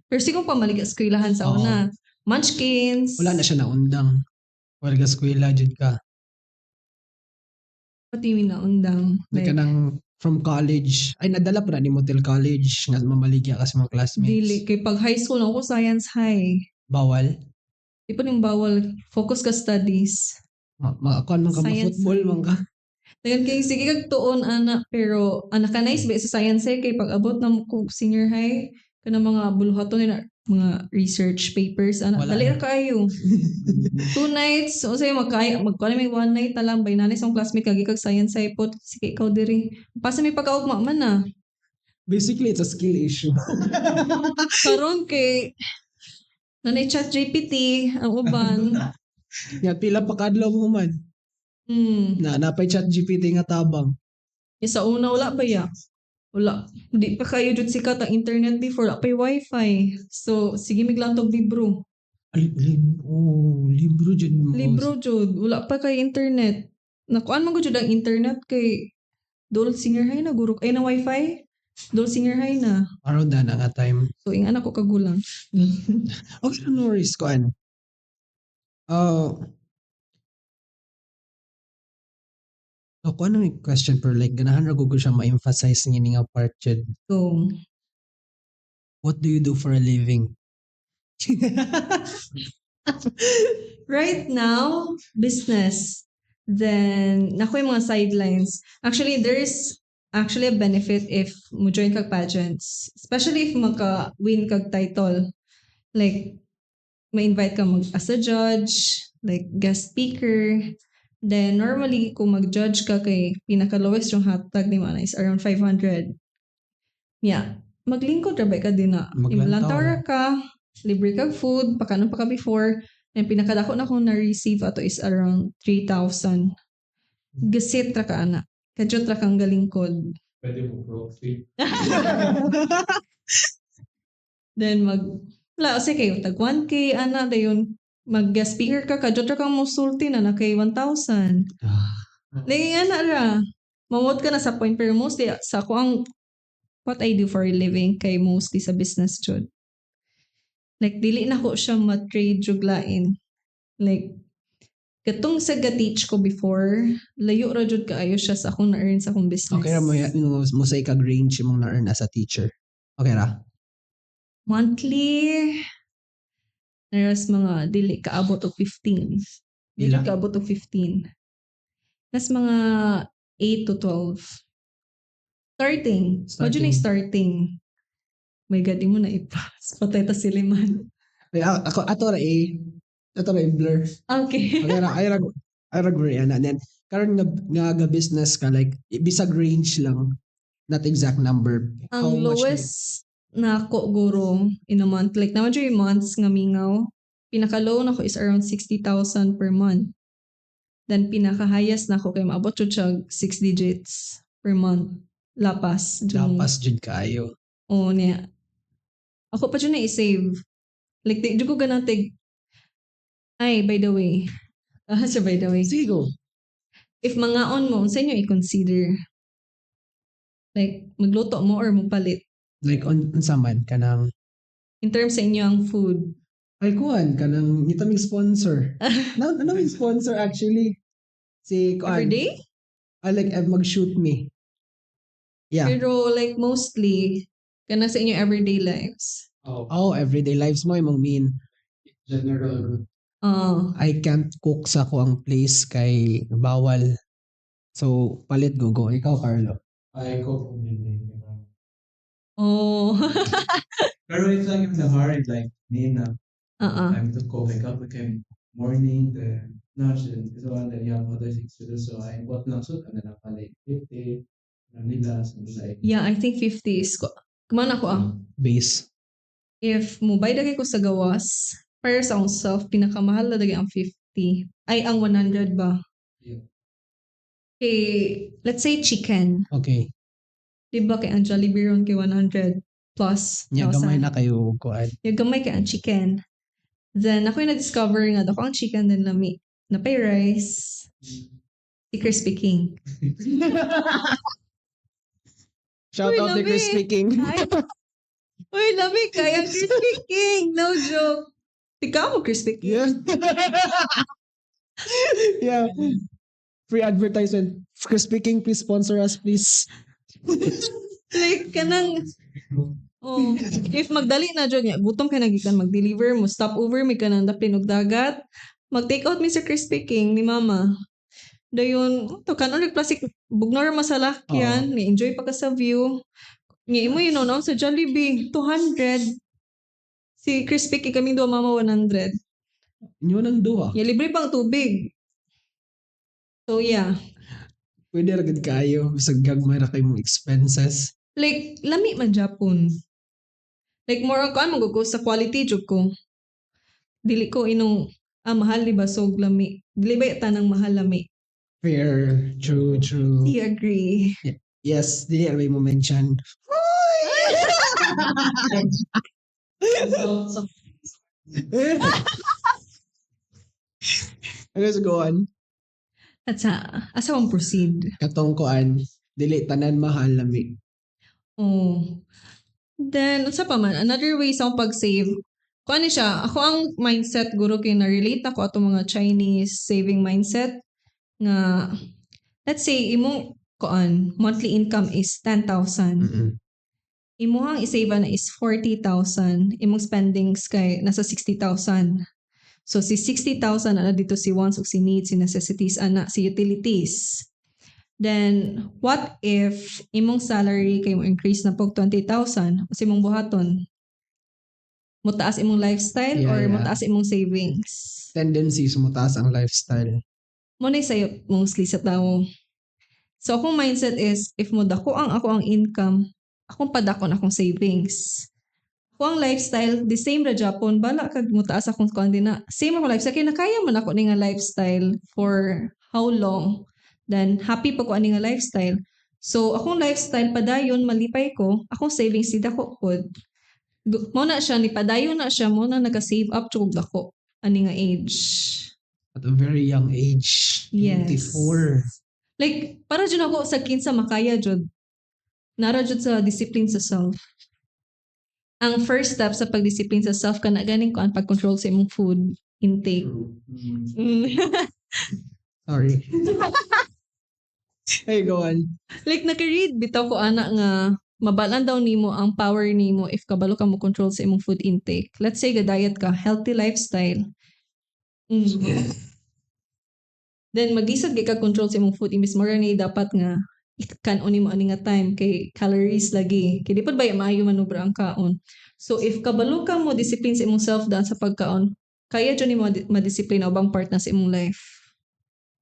Pero siguro pa maligas eskwelahan sa Oo. una. Munchkins. Wala na siya naundang. Wala ka eskwela jud ka. Pati mi na undang. Like, kanang from college. Ay, nadala pa na ni mo till college nga mamaligya ka sa mga classmates. Dili. Kay pag high school na ako, science high. Bawal. Di pa rin bawal. Focus ka studies. Kuan man ka Science. football man ka. Dagan kay sige kag tuon ana pero anak ka nice ba sa science kay pag abot na mo ko senior high kana mga buluhaton nila mga research papers ana Wala dali na. ra kayo 2 nights o say magkaya magkuan may 1 night na lang bay nanay sa classmate kag kag science ay pot sige ikaw diri pasa may pagkaugma man na Basically, it's a skill issue. karon kay nanay chat GPT ang uban Nga, pila pa kadlaw mo man. Na napay chat GPT nga tabang. sa una wala ba ya wala di pa kayo jud sikat ang internet before wala pa wifi so sige miglang tog libro Libro jud mo. libro jud wala pa kay internet nakuan man gud jud ang internet kay dol senior high na guro ay na wifi dol senior high na Around na nga time. so ing anak ko kagulang Okay, no worries ko ano. Ako ano yung question per like ganahan ra Google siya ma-emphasize nga nga part jud. so What do you do for a living? right now business then nako yung mga sidelines actually there's actually a benefit if mo join kag pageants especially if maka-win kag title like ma-invite ka as a judge like guest speaker then normally kung mag-judge ka kay pinaka lowest yung hatag ni mana is around 500 yeah maglingkod ra ba ka din na Maglantaw. imlantaw ra ka libre kag food pakanon pa ka before and pinakadako na kung na-receive ato is around 3,000 gasit ra ka ana kadyot ra kang galingkod Pwede mo proxy. then wala kasi kayo tag 1K ana dayon mag guest speaker ka kadyot ra kang musulti na kay 1,000 Lagi ana ra mamot ka na sa point pero mostly sa ako ang what I do for a living kay mostly sa business jud like dili na ko siya ma-trade juglain like katong sa ga-teach ko before layo ra jud kaayo siya sa akong na-earn sa akong business Okay ra mo say kag range imong na-earn as a teacher. Okay ra? monthly there's mga dili kaabot og 15 dili Ilang? kaabot og 15 nas mga 8 to 12 starting. Medyo na starting. My God, di mo na ipas. Patay ta si Liman. Ay, ako ato ra blur. Okay. Okay ra ay ra guri ana then karon nga business ka like bisag range lang not exact number. How Ang much lowest na ako guro in a month, like naman yung months nga mingaw, pinaka-low na ko is around 60,000 per month. Then pinaka-highest na ako kay maabot jud siya 6 digits per month. Lapas. lapas jud kaayo. Oo niya. Ako pa dyan na i-save. Like, di ko ganatig. Ay, by the way. So by the way. Sige go. If mga on mo, sa inyo i-consider. Like, magluto mo or magpalit. Like unsa man kanang In terms sa inyo ang food. ay kuan kanang nitamig sponsor. Naming sponsor actually. Si kuan. Everyday? I like mag-shoot me. Yeah. Pero like mostly, kana sa inyo everyday lives. Oh, everyday lives mo imong mean. General. I can't cook sa ko ang place kay bawal. So, palit go. Ikaw, Carlo. I cook from the Oh. Pero it's like in the hard, like, me na, Uh-uh. I'm to cook, I got like, morning, then lunch, and then you have other things to do. So I bought lang suit, and then I like 50, nila, something like. Yeah, I think 50 is kumana ko Base. if mubay dagay ko sa gawas, para sa akong self, pinakamahal na dagay ang 50. Ay, ang 100 ba? Yeah. Okay, let's say chicken. Okay. Di ba kay ang Jollibee ron kay 100 plus. Nya gamay na thousand. kayo kuan. Yung gamay kay ang chicken. Then, ako yung na-discover nga, dako ang chicken, then lami. Napay rice. Si Crispy King. Shout Uy, out to lami. Crispy King. Ay, uy, lami kay ang Crispy King. No joke. Ikaw mo, Crispy King. Yeah. Yeah. Free advertisement. Crispy King, please sponsor us, please. Like, kanang, oh, if magdali na dyan, gutom ka nagikan, mag-deliver mo, stop over, may kanang dapin og dagat, mag-take out mi sa Crispy King ni mama. Dayon, to kanon nag-plastic, bugnor masalakyan, ni-enjoy pa ka sa view. Nga imo yun, no, sa Jollibee, 200. Si Crispy King kami doon, mama, 100. Inyo nang duwa. Yeah, libre pang tubig. So, yeah. Pwede ragad kayo. Sa gagmay ra kayo mong expenses. Like, lami man Japon. Like, more on ko, mag-go sa quality job ko. Dili ko inong, mahal di ba, so lami. Dili ba tanang mahal lami? Fair. True, true. I agree. Yes, dili may mo mention. Let's go on. At asa kong proceed? Katong kuan, dili tanan mahal lami. Oh. Then, sa pa man, another way sa akong pag-save, kung ano siya, ako ang mindset, guro kay na-relate ako ato mga Chinese saving mindset, nga, let's say, imong, monthly income is 10,000. Imuhang isave na is 40,000. Imong spendings kay nasa 60,000. So, si 60,000 ana dito si wants ug si needs, si necessities, ana si utilities. Then, what if imong salary kay mo increase na pog 20,000? Kasi imong buhaton. Mutaas imong lifestyle Yeah, or yeah. mutaas imong savings? Tendencies mo taas ang lifestyle. Muna sa'yo mostly sa tao. So, akong mindset is, if mo dako ako ang income, akong padakon akong savings. Ako ang lifestyle, the same ra Japon, bala kag mutaas akong kundi na, same ako lifestyle, kaya nakaya man ako ni nga lifestyle for how long, then happy pa ko ani nga lifestyle. So, akong lifestyle, padayon, malipay ko, akong savings, di dako pod. Mo na siya, ni padayon na siya, mo na naka-save up, tsukog dako, ani nga age. At a very young age. Yes. 24. Like, para dyan ako sa kinsa makaya jud. Nara jud sa discipline sa self. Ang first step sa pagdiscipline sa self kana ganing ko ang pag-control sa imong food intake. Sorry. Hey, go on. Like naka-read bitaw ko ana nga mabalan daw nimo ang power nimo if kabalo ka mo control sa imong food intake. Let's say ga-diet ka, healthy lifestyle. Then mag-isag ka control sa imong food imbis mo ni dapat nga kanon nimo ani nga time kay calories lagi. Kay di pud bay maayo manubra ang kaon. So if kabalo ka mo discipline sa imong self daan sa pagkaon, kaya jud nimo ma-discipline ang ubang part na sa imong life.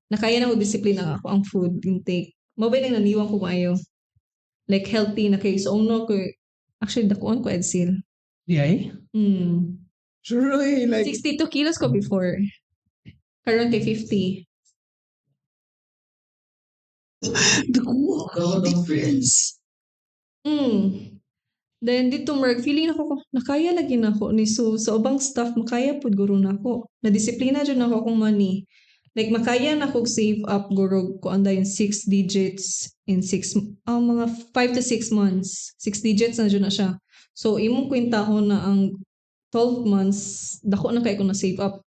Nakaya na mo discipline ang ako ang food intake. Mabay nang naniwang ko maayo. Like healthy na kay so no ko actually dakuan ko Edsil. Di ay? Sure, like 62 kilos ko before. Karon kay 50. the difference. Then dito Merg, feeling ako nakaya lagi na ako ni so sa ubang stuff makaya pud guro na ako. Na disiplina jud na ako akong money. Like makaya na ako save up guro ko anda yung 6 digits in 6 mga 5 to 6 months. 6 digits na jud na siya. So imong kwentahon na ang 12 months dako na kay ko na save up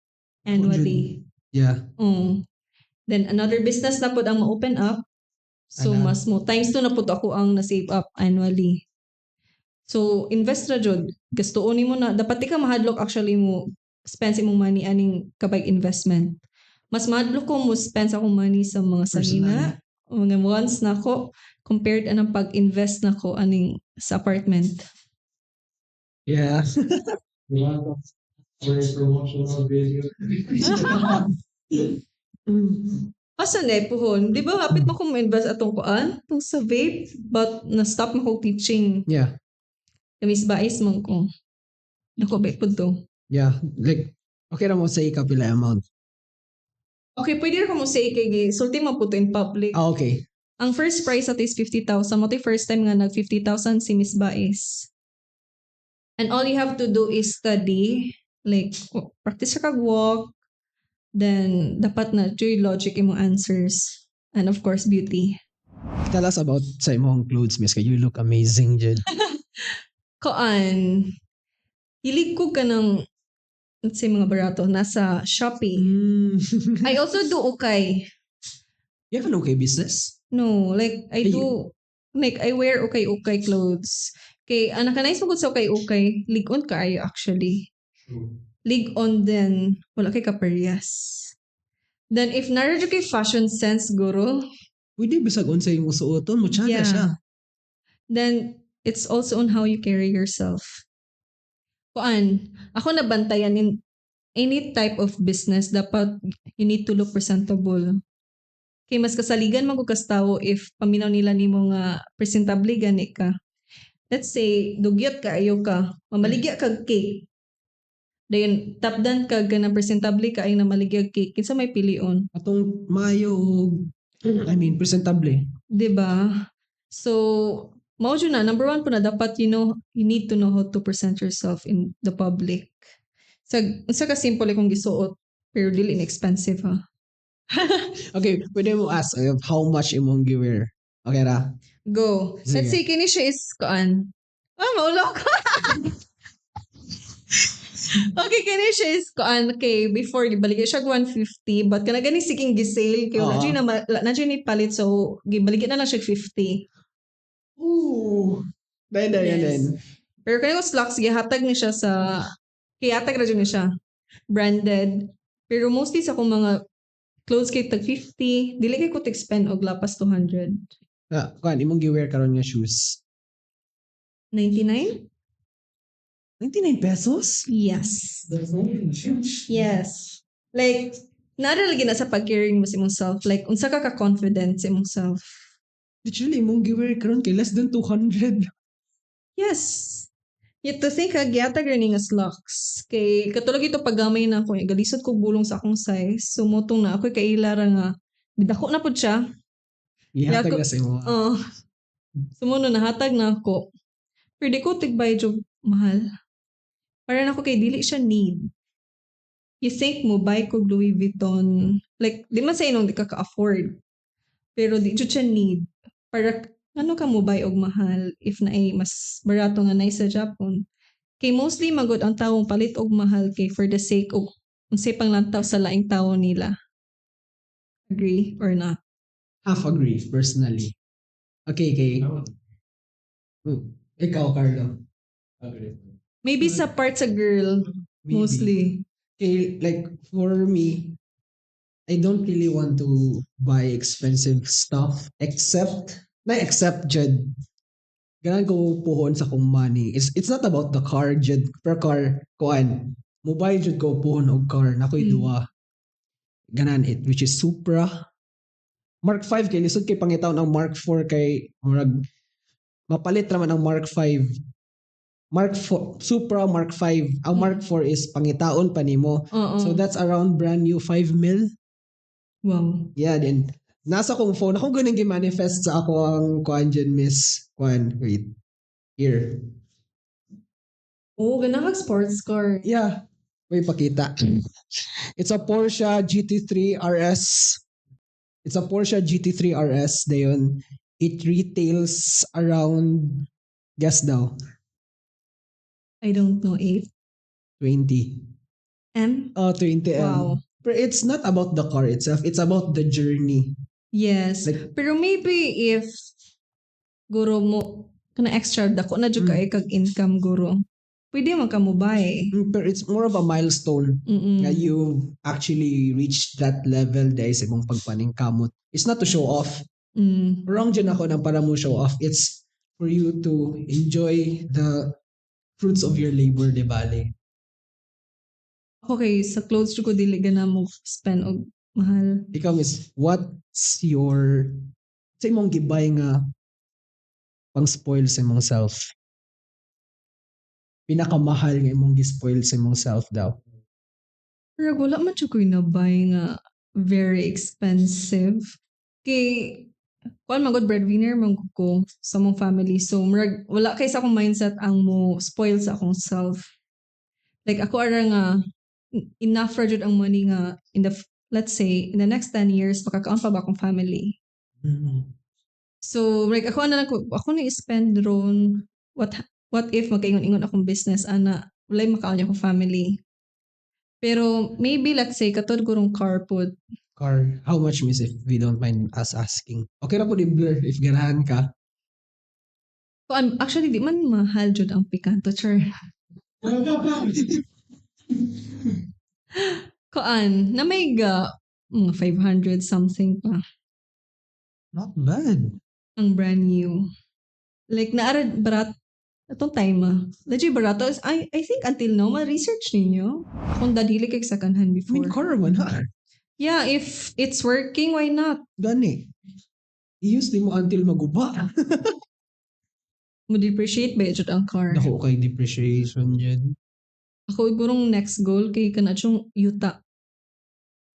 annually. Yeah. Then another business na pud ang ma-open up. So Ana. mas mo times 2 na pud ako ang na-save up annually. So invest ra jud. Gastuon nimo na dapat di ka mahadlok actually mo spend imong money aning kabay investment. Mas mahadlok ko mo spend akong money sa mga salina, mga wants na ko compared anang pag-invest na ko aning sa apartment. Yeah. For a promotional video. Asa na puhon? Di ba hapit mo kung invest atong kuan? Itong sa vape, but na-stop mo kong teaching. Yeah. Kamis bais mong ko. Nako, ba po to? Yeah. Like, okay na mo sa ikapila amount. Okay, pwede rin ko mo say kay sulti mo po to in public. Ah, okay. Ang first prize at is 50,000. Mo to first time nga nag 50,000 si Miss Bais. And all you have to do is study. Like, practice sa kag-walk. Then, dapat na joy logic imong answers. And of course, beauty. Tell us about sa imong clothes, miss. You look amazing, Jed. Koan, hilig ko ka ng, let's say mga barato, nasa Shopee. I also do okay. You have an okay business? No, like, I Hey, do, like, I wear okay clothes. Kay, anak ka na ismagod sa okay. Ligon ka ayo actually. Lig on then, wala kay kaparyas. Then, if naradyo kay fashion sense, guro, Pwede bisag unsa imong suoton mo tiyaga Yeah. siya. then, it's also on how you carry yourself. Kuan, ako nabantayan in any type of business, dapat you need to look presentable. Kay mas kasaligan magkukas tao if paminaw nila nimo nga presentable gani ka. Let's say, dugyot ka, ayaw ka, mamaligya kag cake. Dayon, tapdan ka ganang presentable ka ay na maligya cake. Kinsa may pilion. Atong mayo presentable. Diba? So, mao jud na number one po na dapat you need to know how to present yourself in the public. Sa ka simple kung gisuot pero dili inexpensive ha. Okay, pwede mo ask how much imong giwear. Okay ra? Go. Sige. Let's say kini siya is kuan. Maulo ko. Okay, kini siya is kuan kay before gibaligya siya 150 but kana gani siking gisale kay Oo. na ni palit so gibaligya na lang siya 50. Ooh. Then. Pero kaya ko slacks, gihatag ni siya sa, gihatag na dyan ni siya. Branded. Pero mostly sa kung mga clothes kay tag 50, dili kay ko expend og lapas 200. Kuan imong giwear karon nga shoes. 99? 99 pesos? Yes. That's not even huge. Yes. Like, nara lagi na sa pag-carrying mo sa imong self. Like, unsa ka ka-confident sa imong self. Literally, imong giwear karon kay less than 200. Yes. Yet to think gihatag rin nga slacks. Kay katulog ito paggamay na ako, galisod ko bulong sa akong size. Sumutong na ako kailara nga bidako na pud siya. Ihatag Yako- na sa imo. Sumunod nahatag na ako. Pero di ko tigbay job mahal. Para na ako kay dili siya need. You think mo buy ko Louis Vuitton. Like, di man sa inong di ka ka-afford. Pero di jud siya need. Para ano ka mo buy og mahal if na mas barato nga na sa Japan. Kay mostly magod ang tawong palit og mahal kay for the sake og unsay panglantaw sa laing tawo nila. Agree or not? Half agree, personally. Okay. Ikaw, Carlo. Okay. Maybe sa part sa girl, Maybe. mostly. Okay, like for me, I don't really want to buy expensive stuff except Jud. Ganun ko puhon sa kong money. It's not about the car, Jud. Per car, kuan. Mobile Jud ko puhon og car. Nakoy duwa. Ganan it, which is Supra. Mark 5 kay lisod kay pangitaw ng Mark 4 kay murag mapalit raman ang Mark 5. Mark 4, Supra Mark 5. Ang Mark 4 is pangitaon pa nimo. Oo. So that's around brand new 5 mil. Wow. Yeah, then nasa kong phone ako ganun gi-manifest sa ako ang kuan dyan, miss. Kuan, wait. Here. Oh, ganda kag sports car. Yeah. May pakita. It's a Porsche GT3 RS. It's a Porsche GT3 RS. Dayon, it retails around, guess daw, I don't know, 8 20. M? Oh, 20 M. Wow. But it's not about the car itself. It's about the journey. Yes. Like- Pero maybe if guro mo kana extra dako na jud kay kag income guro. Pwede man ka mo buy. But it's more of a milestone. Nga you actually reached that level dahil sa imong pagpaning kamot. It's not to show off. Wrong dyan ako na para mo show off. It's for you to enjoy the fruits of your labor, di bale? Okay, sa clothes ko dili gana mo spend og mahal. Ikaw, miss, what's your sa imong gibay nga pang spoil sa imong self? Pinakamahal nga imong gi-spoil sa imong self daw. Pero wala man siya ko nabay nga very expensive. Kay, kuan man gud breadwinner man gud ko sa mong family. So, murag, wala kay sa akong mindset ang mo spoil sa akong self. Like, ako ara nga, enough ra jud ang money nga in the, let's say, in the next 10 years, makakaon pa ba akong family? So, like, ako na lang ko, ako na i-spend ron, what if magkaingon-ingon akong business, ana, walay makaon akong family. Pero maybe let's say katod ko rong car pod. Car, how much, miss, if we don't mind us asking? Okay ra po di blur if ganahan ka. Actually di man mahal jud ang Picanto, sure. Kuan, na may ga 500 something pa Not bad. ang brand new. Like naara barat atong time legit barato is I think until now ma-research ninyo. Kung dadili kay second hand I mean, before. car man ha. Yeah, if it's working, why not? Gani. I-use di mo until maguba. Mo depreciate ba jud ang car. Dako kay depreciation dyan. Ako igurong next goal kay kana yung yuta.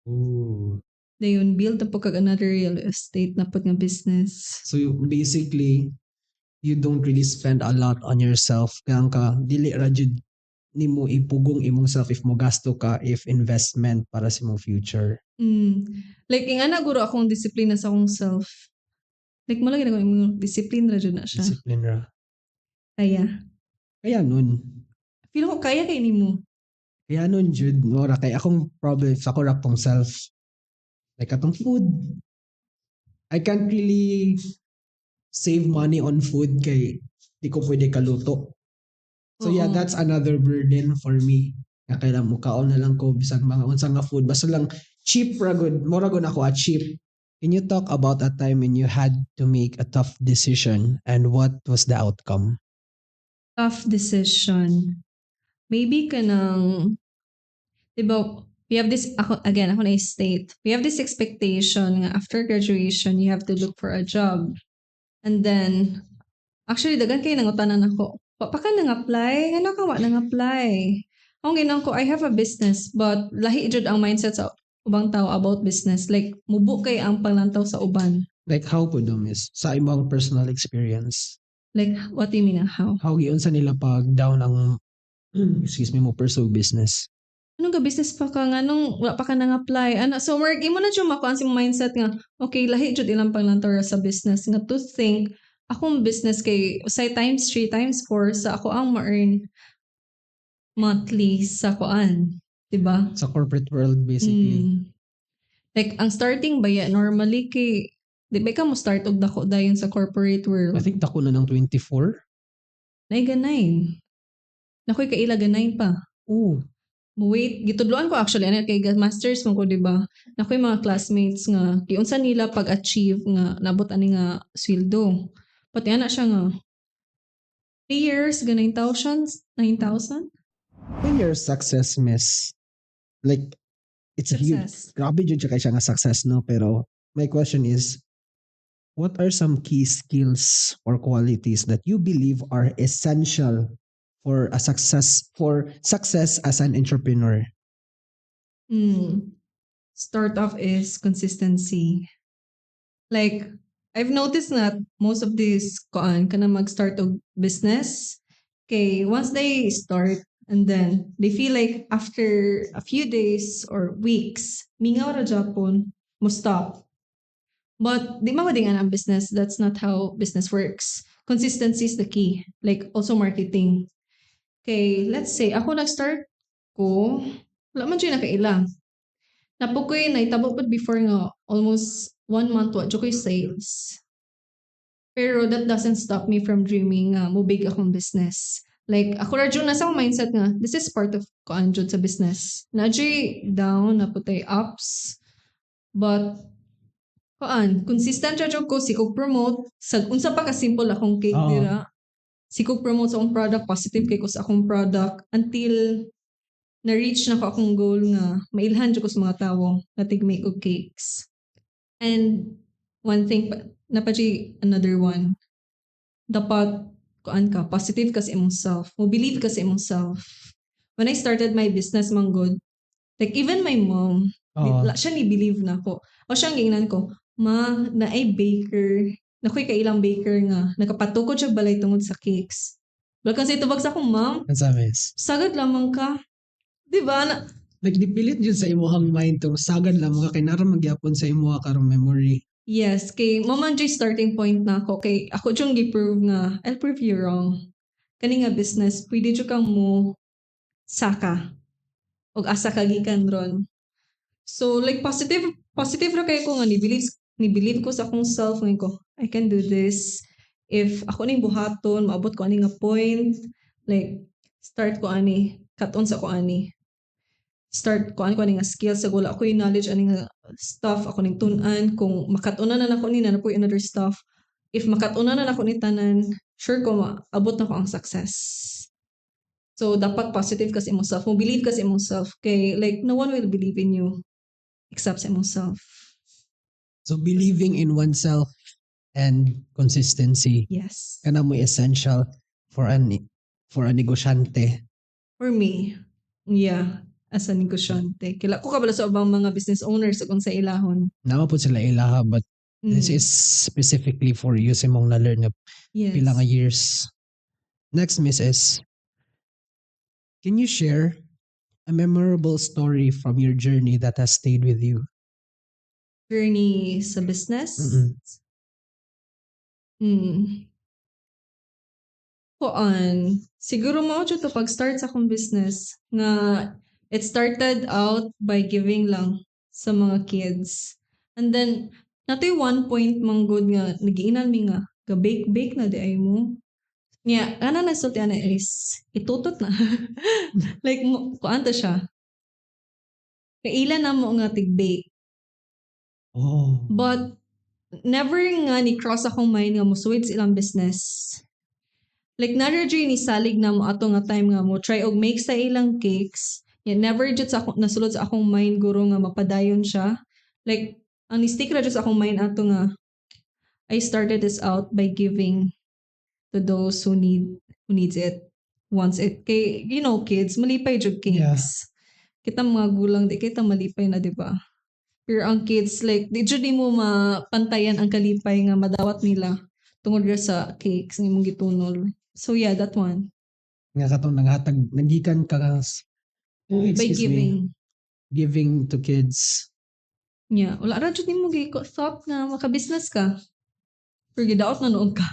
Ooh. Dayon build na po kag another real estate na po nga business. So basically, you don't really spend a lot on yourself. Kaya ka, dili ra jud nimo ipugong imong self if mo gasto ka if investment para sa imong future. Like ingana guro akong disiplina sa akong self. Like malagi na ko imong discipline ra jud na siya. Discipline ra. Kaya nun. feel ko kaya kay nimo. Kaya nun jud mora kay akong problem sa ko ra pong self. Like atong food. I can't really save money on food kay di ko pwede kaluto. So yeah, Oo. that's another burden for me. Kaya kailangan mo kaon na lang ko bisag mga unsang nga food basta lang cheap ra gud. Mura gud ako cheap. Can you talk about a time when you had to make a tough decision and what was the outcome? Tough decision. Maybe kanang diba we have this ako na-state. We have this expectation nga after graduation you have to look for a job. And then actually dagan kay nangutanan ako. Pa ka nang apply? Ano ka wa nang apply? Ang ginang ko I have a business but lahi jud ang mindset sa ubang tao about business. Like mubo kay ang panglantaw sa uban. Like how po miss sa imong personal experience? Like what do you mean how? How giunsa nila pag down ang excuse me mo pursue business? Anong ga business pa ka nga nung wala pa ka nang apply ana so work imo na jud makuan si mindset nga okay lahi jud ilang panglantaw sa business nga to think akong business kay say times 3 times 4 sa ako ang ma-earn monthly sa kuan, 'di ba? Sa corporate world basically. Like ang starting ba normally kay di ba ka mo start og dako dayon sa corporate world. I think dako na ng 24. Nay ganay. Nakoy kaila ganay pa. Oh, Wait, gitudloan ko actually ano kay masters mo ko di ba? Nakoy mga classmates nga giunsa nila pag-achieve nga nabot ani nga sweldo. Pati ana siya nga 3 years ga 9,000. when your success, miss, like it's a huge, Success. grabe jud siya nga success, no? Pero my question is, what are some key skills or qualities that you believe are essential for success as an entrepreneur? Start off is consistency. Like I've noticed that most of these kana mag-start og business kay once they start and then they feel like after a few days or weeks mingaw ra Japon mo stop. But di mawadingan ang business. That's not how business works. Consistency is the key. Like also marketing. Okay, let's say ako nag-start ko, wala man siya nakailang. Napukoy na itabo pa before nga almost 1 month wa ko'y sales. Pero that doesn't stop me from dreaming nga mo big akong business. Like ako ra jud nasa akong mindset nga this is part of kuan jud sa business. Na down na putay ups. But consistent ra jud ko sikog promote sa unsa pa ka simple akong cake Oo. dira. Sikog promote sa akong product, positive kay ko sa akong product until na-reach na ko akong goal nga mailhan jud ko sa mga tawo na tig-make og cakes. And one thing pa, another one, dapat kuan ka, positive ka sa imong self. Mo believe ka sa imong self. When I started my business manggod, like even my mom, siya ni believe na ako. O siya ang ko, ma, na ay baker, nakoy ka ilang baker nga, nakapatukod siya balay tungod sa cakes. Balkan sa itubag sa akong mom, Ang samis. sagad lamang ka. Di ba? Nagdipilit yun sa imuhang mind to sagad lang mga kinaram magyapon sa imuha karong memory. Yes, kay Mama Joy starting point na ako. Kay ako diyong gi-prove nga, I'll prove you wrong. Kani nga business, pwede dyo kang mo saka. O asa kagikan ron. So like positive ra kay ko nga ni-believe ko sa akong self nga ko, I can do this. If ako ning buhaton, maabot ko ani nga point, like start ko ani, cut-on sa ko ani. Start ko ani nga skills sa wala ko yung knowledge ani nga stuff ako ning tun-an kung makatunan na nako ni na po another stuff. If makatunan na nako ni tanan, sure ko maabot na ko ang success. So dapat positive ka sa imong self, mo believe ka sa imong self kay like no one will believe in you except sa imong self. So believing in oneself and consistency Yes. kana mo essential for a negosyante. For me, yeah, as a negosyante. Kila ko kabalo sa ubang mga business owners kung sa ilahon. Nama po sila ilaha but this Mm, is specifically for you sa mong na-learn nga yes. pila nga years. Next, Mrs. Can you share a memorable story from your journey that has stayed with you? Journey sa business. Mm-mm. Siguro mao jud to pag-start sa akong business nga it started out by giving lang sa mga kids. And then natoy one point manggod nga nagiinan mi nga ga-bake na di ay mo. Nya ana na sulti ana is itutot na. Like kuanta siya. Kailan na mo nga tig-bake. Oh. But never nga ni cross akong mind nga musuwid sa ilang business. Like never jud ni salig na mo ato nga time nga mo try og make sa ilang cakes. Yet never jud sa akong nasulod sa akong mind guro nga mapadayon siya. Like ang ni-stick ra jud sa akong mind ato nga I started this out by giving to those who needs it, wants it. Kay you know kids, malipay jud cakes. Yeah. Kita mga gulang di kita malipay na di ba? Pero ang kids like di jud mo mapantayan ang kalipay nga madawat nila tungod ra sa cakes nga imong gitunol. So yeah, that one. Nga katong naggikan ka By giving. giving to kids. Yeah, wala ra jud nimo thought na maka-business ka. Pero gidaot na noon ka.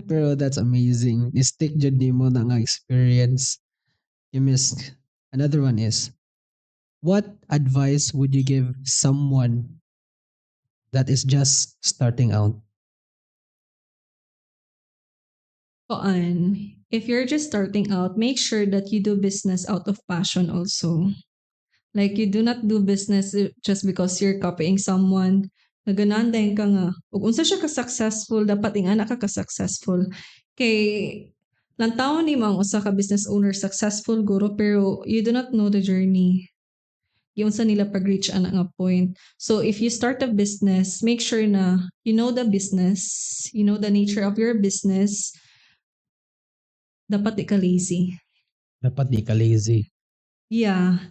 Pero that's amazing. Stick jud nimo na nga experience. You missed. Another one is, what advice would you give someone that is just starting out? If you're just starting out, make sure that you do business out of passion also. Like you do not do business just because you're copying someone. Naganandayon ka nga. Ug unsa siya ka-successful, dapat ingana ka ka-successful. Kay lantaw ni mang usa ka business owner successful guro pero you do not know the journey. Yung sa nila pag-reach ana nga point. So if you start a business, make sure na you know the business, you know the nature of your business. Dapat di ka lazy. Dapat di ka lazy. Yeah.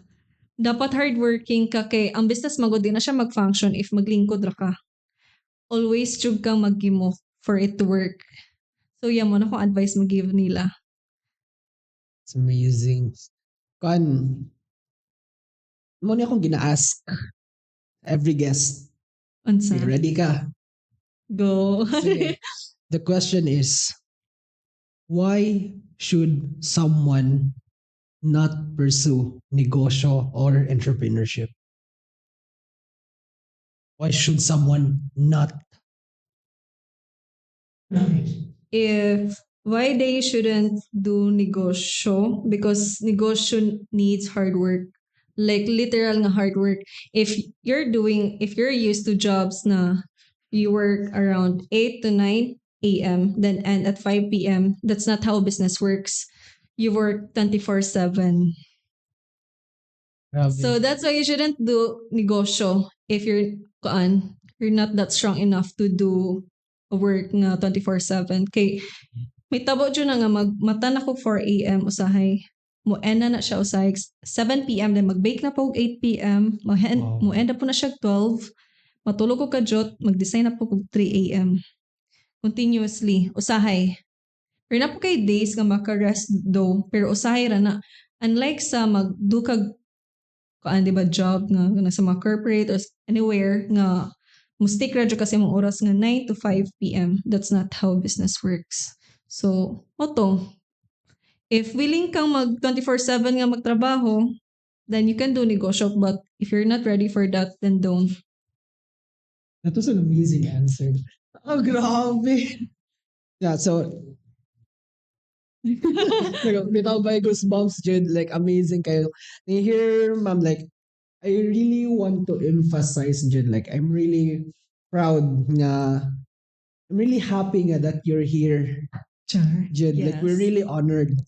Dapat hardworking ka kay ang business magod din na siya mag-function if maglingkod ra ka. Always jug kang mag-gimo for it to work. So yan mo na kung advice mag-give nila. It's amazing. Mo ni akong gina-ask every guest. Unsa? Okay, ready ka? Go. Sige. The question is, why should someone not pursue negosyo or entrepreneurship? Why should someone not? If why they shouldn't do negosyo because negosyo needs hard work, like literal nga hard work. If you're used to jobs na you work around 8 to 9 a.m. then end at 5 p.m. That's not how business works. You work 24/7. So that's why you shouldn't do negosyo if you're not that strong enough to do a work nga 24/7. Kay may tabo dyan na nga mata na ko 4 a.m. usahay. Mo end na siya usahay 7 p.m. then mag-bake na po 8 p.m. Mo end na po na siya 12. Matulog ko kadyot, mag-design na po 3 a.m. Continuously usahay. Pero na po kay days nga maka-rest do, pero usahay ra na. Unlike sa magdukag di ba job nga sa mga corporate or anywhere nga mustick radyo kasi mong oras nga 9 to 5 p.m. That's not how business works. So, oto, if willing kang mag 24/7 nga magtrabaho, then you can do negosyo. But if you're not ready for that, then don't. That was an amazing answer. Oh, grabe. Yeah, so bitaw by goosebumps, Jude. Like, amazing kayo. You hear, ma'am, like, I really want to emphasize, Jude, like, I'm really proud nga, I'm really happy nga that you're here, Jude. Like, we're Yes. really honored.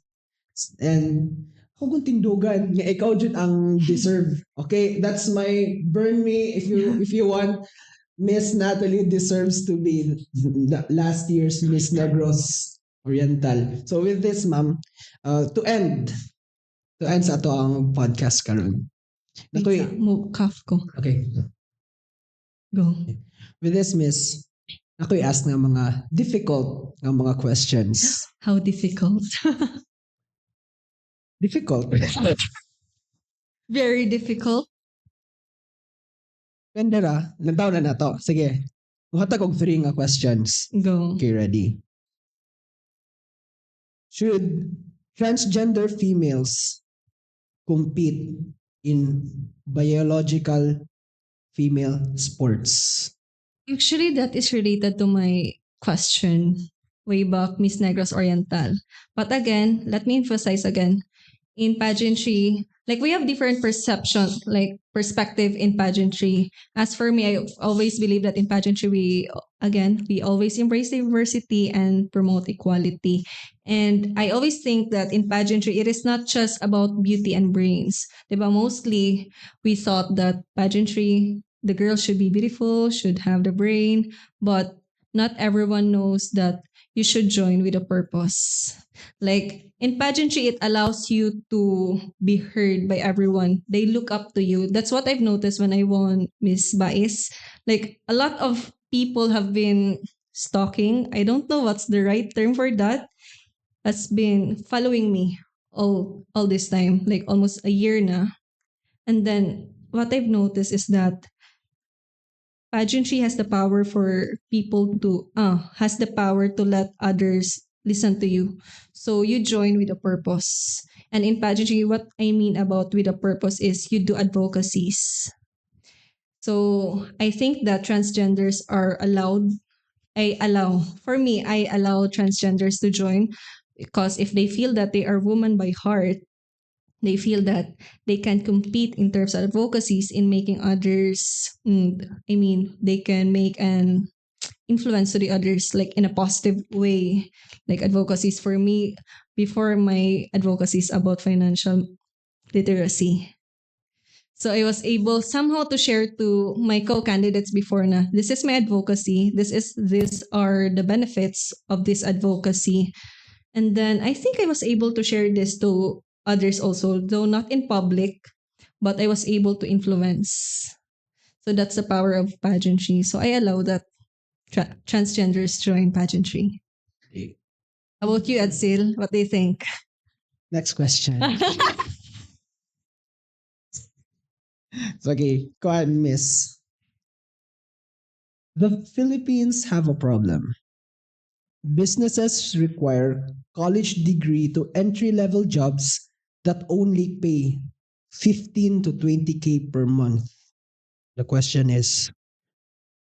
And, kung tindugan, nga ikaw, Jude, ang deserve. Okay, that's my, burn me if you want. Miss Natalie deserves to be the last year's Miss Negros Oriental. So with this, ma'am, to end sa ato ang podcast karon. Wait, mo cough ko. Okay. Go. With this, miss, ako'y ask ng mga difficult ng mga questions. How difficult. Difficult. Very difficult. Pendera, nantaw na to. Sige. Muhatag og 3 nga questions. Go. Okay, ready. Should transgender females compete in biological female sports? Actually, that is related to my question way back, Miss Negros Oriental. But again, let me emphasize again, in pageantry, like we have different perception, like perspective in pageantry. As for me, I always believe that in pageantry, we always embrace diversity and promote equality. And I always think that in pageantry, it is not just about beauty and brains. Diba? Mostly, we thought that pageantry, the girl should be beautiful, should have the brain, but not everyone knows that you should join with a purpose. Like in pageantry, it allows you to be heard by everyone. They look up to you. That's what I've noticed when I won Miss Bais. Like a lot of people have been stalking. I don't know what's the right term for that. Has been following me all this time, like almost a year na. And then what I've noticed is that pageantry has the power for people to has the power to let others listen to you. So you join with a purpose. And in pageantry, what I mean about with a purpose is you do advocacies. So I think that transgenders are allowed. I allow transgenders to join because if they feel that they are women by heart, they feel that they can compete in terms of advocacies in making others, they can make an influence to the others like in a positive way. Like advocacies for me, before my advocacies about financial literacy. So I was able somehow to share to my co-candidates before na this is my advocacy. These are the benefits of this advocacy. And then I think I was able to share this to others also, though not in public, but I was able to influence. So that's the power of pageantry. So I allow that transgenders join pageantry. How about you, Adsil? What do you think? Next question. Okay, go ahead, miss. The Philippines have a problem. Businesses require college degree to entry-level jobs that only pay 15 to 20K per month. The question is,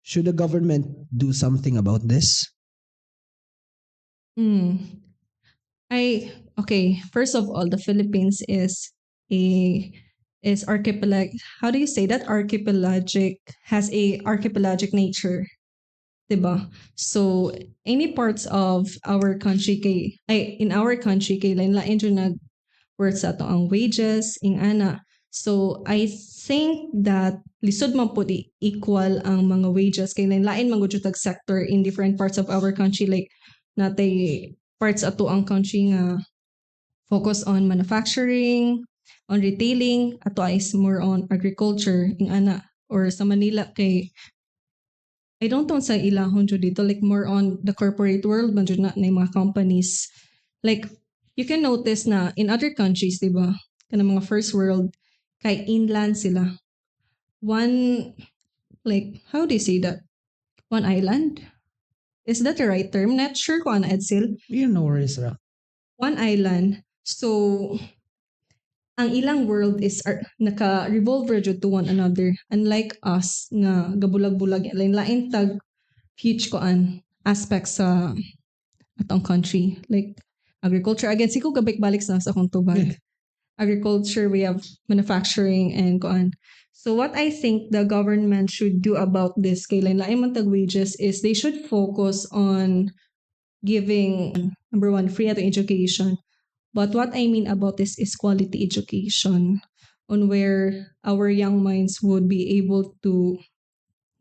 should the government do something about this? First of all, the Philippines is archipelagic. How do you say that? Has a archipelagic nature. Diba? So, any parts of our country in our country kay lain-lain dyan nag-worth sa ato ang wages, ing ana. So I think that lisod man po di equal ang mga wages kay lain man gud tag sector in different parts of our country, like natay parts ato ang country nga focus on manufacturing, on retailing, ato is more on agriculture ing ana, or sa Manila kay I don't know sa ilahon jud dito, like more on the corporate world man jud na yung mga companies. Like you can notice na in other countries, di ba? Kanang mga first world kay inland sila. One, like how do you say that? One island? Is that the right term? Not sure kung ano, Edsel. You know where is ra. One island. So ang ilang world is naka-revolve ra jud to one another. Unlike us nga gabulag-bulag lain-lain tag huge koan aspects sa atong country, like agriculture. Again, siko gabalik sa akong tubag. Agriculture, we have manufacturing and koan. So what I think the government should do about this kay lain-lain man tag wages is they should focus on giving, number one, free education. But what I mean about this is quality education, on where our young minds would be able to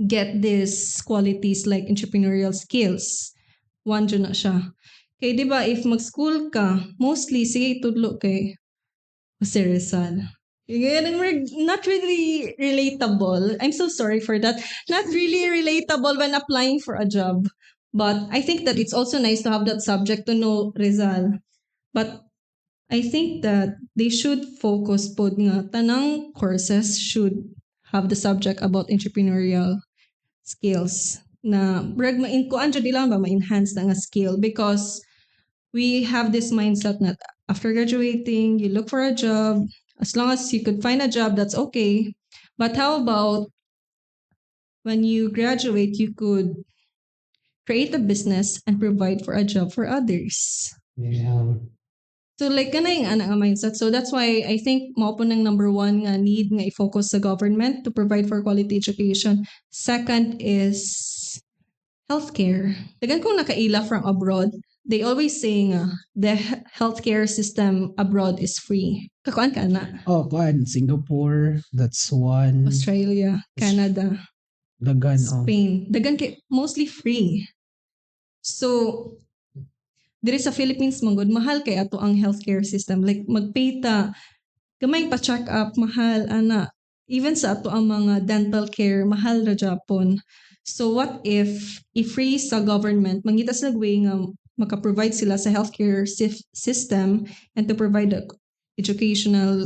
get these qualities like entrepreneurial skills. One dyan na siya. Kaya di ba, if mag-school ka, mostly, sige, tudlo kay Jose Rizal. Not really relatable. I'm so sorry for that. Not really relatable when applying for a job. But I think that it's also nice to have that subject to know Rizal. But I think that they should focus po nga tanang courses should have the subject about entrepreneurial skills na brag kuan jud lang ba ma-enhance na nga skill, because we have this mindset that after graduating you look for a job, as long as you could find a job that's okay. But how about when you graduate you could create a business and provide for a job for others? Yeah. So like kana yung ana nga mindset. So that's why I think mao po ng number one nga need nga i-focus sa government to provide for quality education. Second is healthcare. Dagan kong nakaila from abroad, they always say nga the healthcare system abroad is free. Kakuan ka na? Oh, kuan Singapore, that's one. Australia, Canada, Dagan, Spain. Dagan kay mostly free. So diri sa Philippines manggod mahal kay ato ang healthcare system, like magpay ta gamay pa check up mahal ana, even sa ato ang mga dental care mahal ra Japon. So what if i-free sa government mangita sa way nga maka-provide sila sa healthcare system and to provide a educational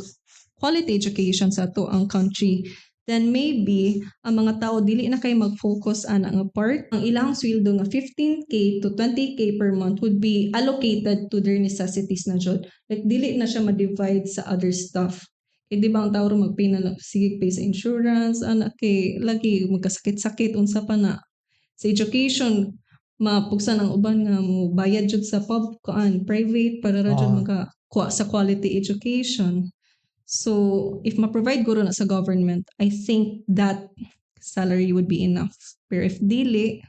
quality education sa ato ang country, then maybe ang mga tao dili na kay mag-focus ana nga part ang ilang sweldo nga 15k to 20k per month would be allocated to their necessities na jud, like dili na siya ma-divide sa other stuff. Kay di ba ang tao magpay na sige pay sa insurance ana kay lagi magkasakit-sakit unsa pa na sa education mapugsan ang uban nga mo bayad jud sa private para ra jud makakuha sa quality education. So, if ma-provide guro na sa government, I think that salary would be enough. Pero if dili,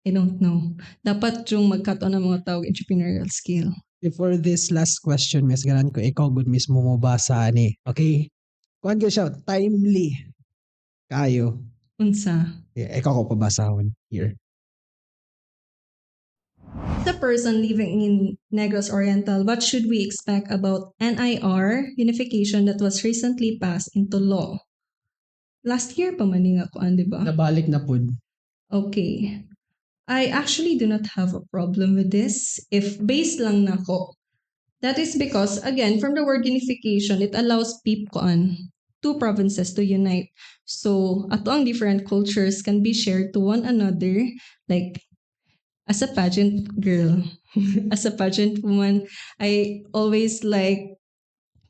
I don't know. Dapat yung magkato ng mga tao entrepreneurial skill. For this last question, Miss Ganan ko, ikaw good mismo mo basa ni. Okay? Kuan ka siya, timely. Kayo. Unsa? Yeah, ikaw ko pabasahon here. The person living in Negros Oriental, what should we expect about NIR unification that was recently passed into law? Last year pa man nga kuan, di ba? Nabalik na pud. Okay. I actually do not have a problem with this if based lang nako. That is because, again, from the word unification, it allows two provinces to unite. So, ato ang different cultures can be shared to one another, like as a pageant girl, as a pageant woman, I always like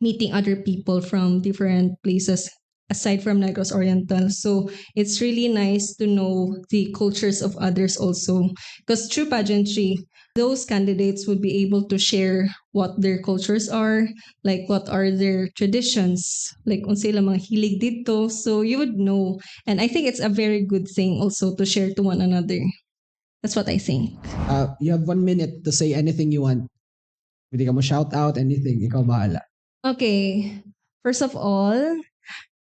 meeting other people from different places aside from Negros Oriental. So it's really nice to know the cultures of others also. Because through pageantry, those candidates would be able to share what their cultures are, like what are their traditions, like unsay lang mga hilig dito. So you would know. And I think it's a very good thing also to share to one another. That's what I think. You have 1 minute to say anything you want. Pwede ka mo shout out anything. Ikaw bahala. Okay. First of all,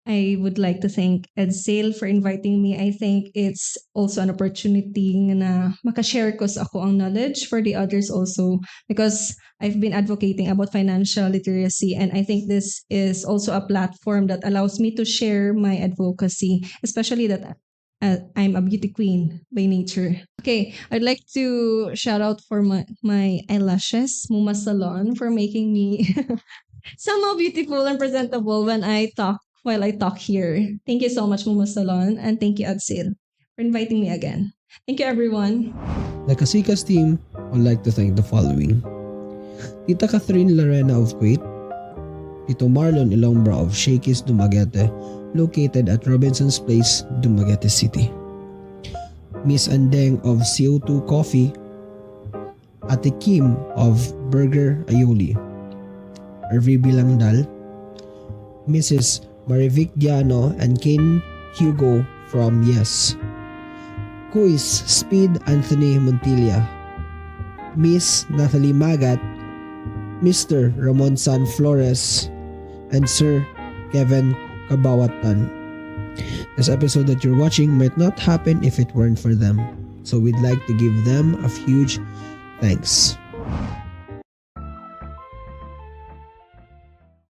I would like to thank Edsale for inviting me. I think it's also an opportunity na makashare ko sa ako ang knowledge for the others also because I've been advocating about financial literacy and I think this is also a platform that allows me to share my advocacy, especially that I'm a beauty queen by nature. Okay, I'd like to shout out for my eyelashes, Muma Salon, for making me somehow beautiful and presentable while I talk here. Thank you so much, Muma Salon, and thank you, Adsil, for inviting me again. Thank you, everyone. The Kasikas team would like to thank the following: Tita Catherine Lorena of Kuwait, Tito Marlon Ilombra of Shakey's Dumaguete, located at Robinson's Place, Dumaguete City, Miss Andeng of CO2 Coffee, Ate Kim of Burger Ayoli, Hervey Bilangdal, Mrs. Marivic Diano and Kane Hugo from Yes, Kuis Speed Anthony Montilla, Miss Nathalie Magat, Mr. Ramon San Flores, and Sir Kevin Kabawatan. This episode that you're watching might not happen if it weren't for them, so we'd like to give them a huge thanks.